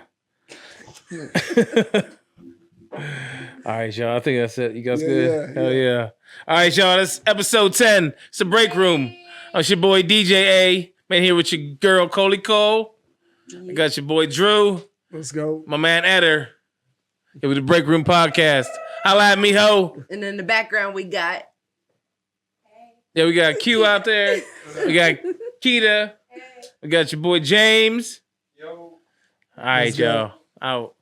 All right, y'all. I think that's it. You guys good? Hell yeah. All right, y'all. That's episode 10. It's the break room. It's your boy DJ A. Man here with your girl Coley Cole. I got your boy Drew. Let's go. My man Edder. It was the Break Room Podcast. Holla at me, ho. And in the background, we got. Yeah, we got Q out there. We got Keita. We got your boy James. Yo. All right, y'all. Out.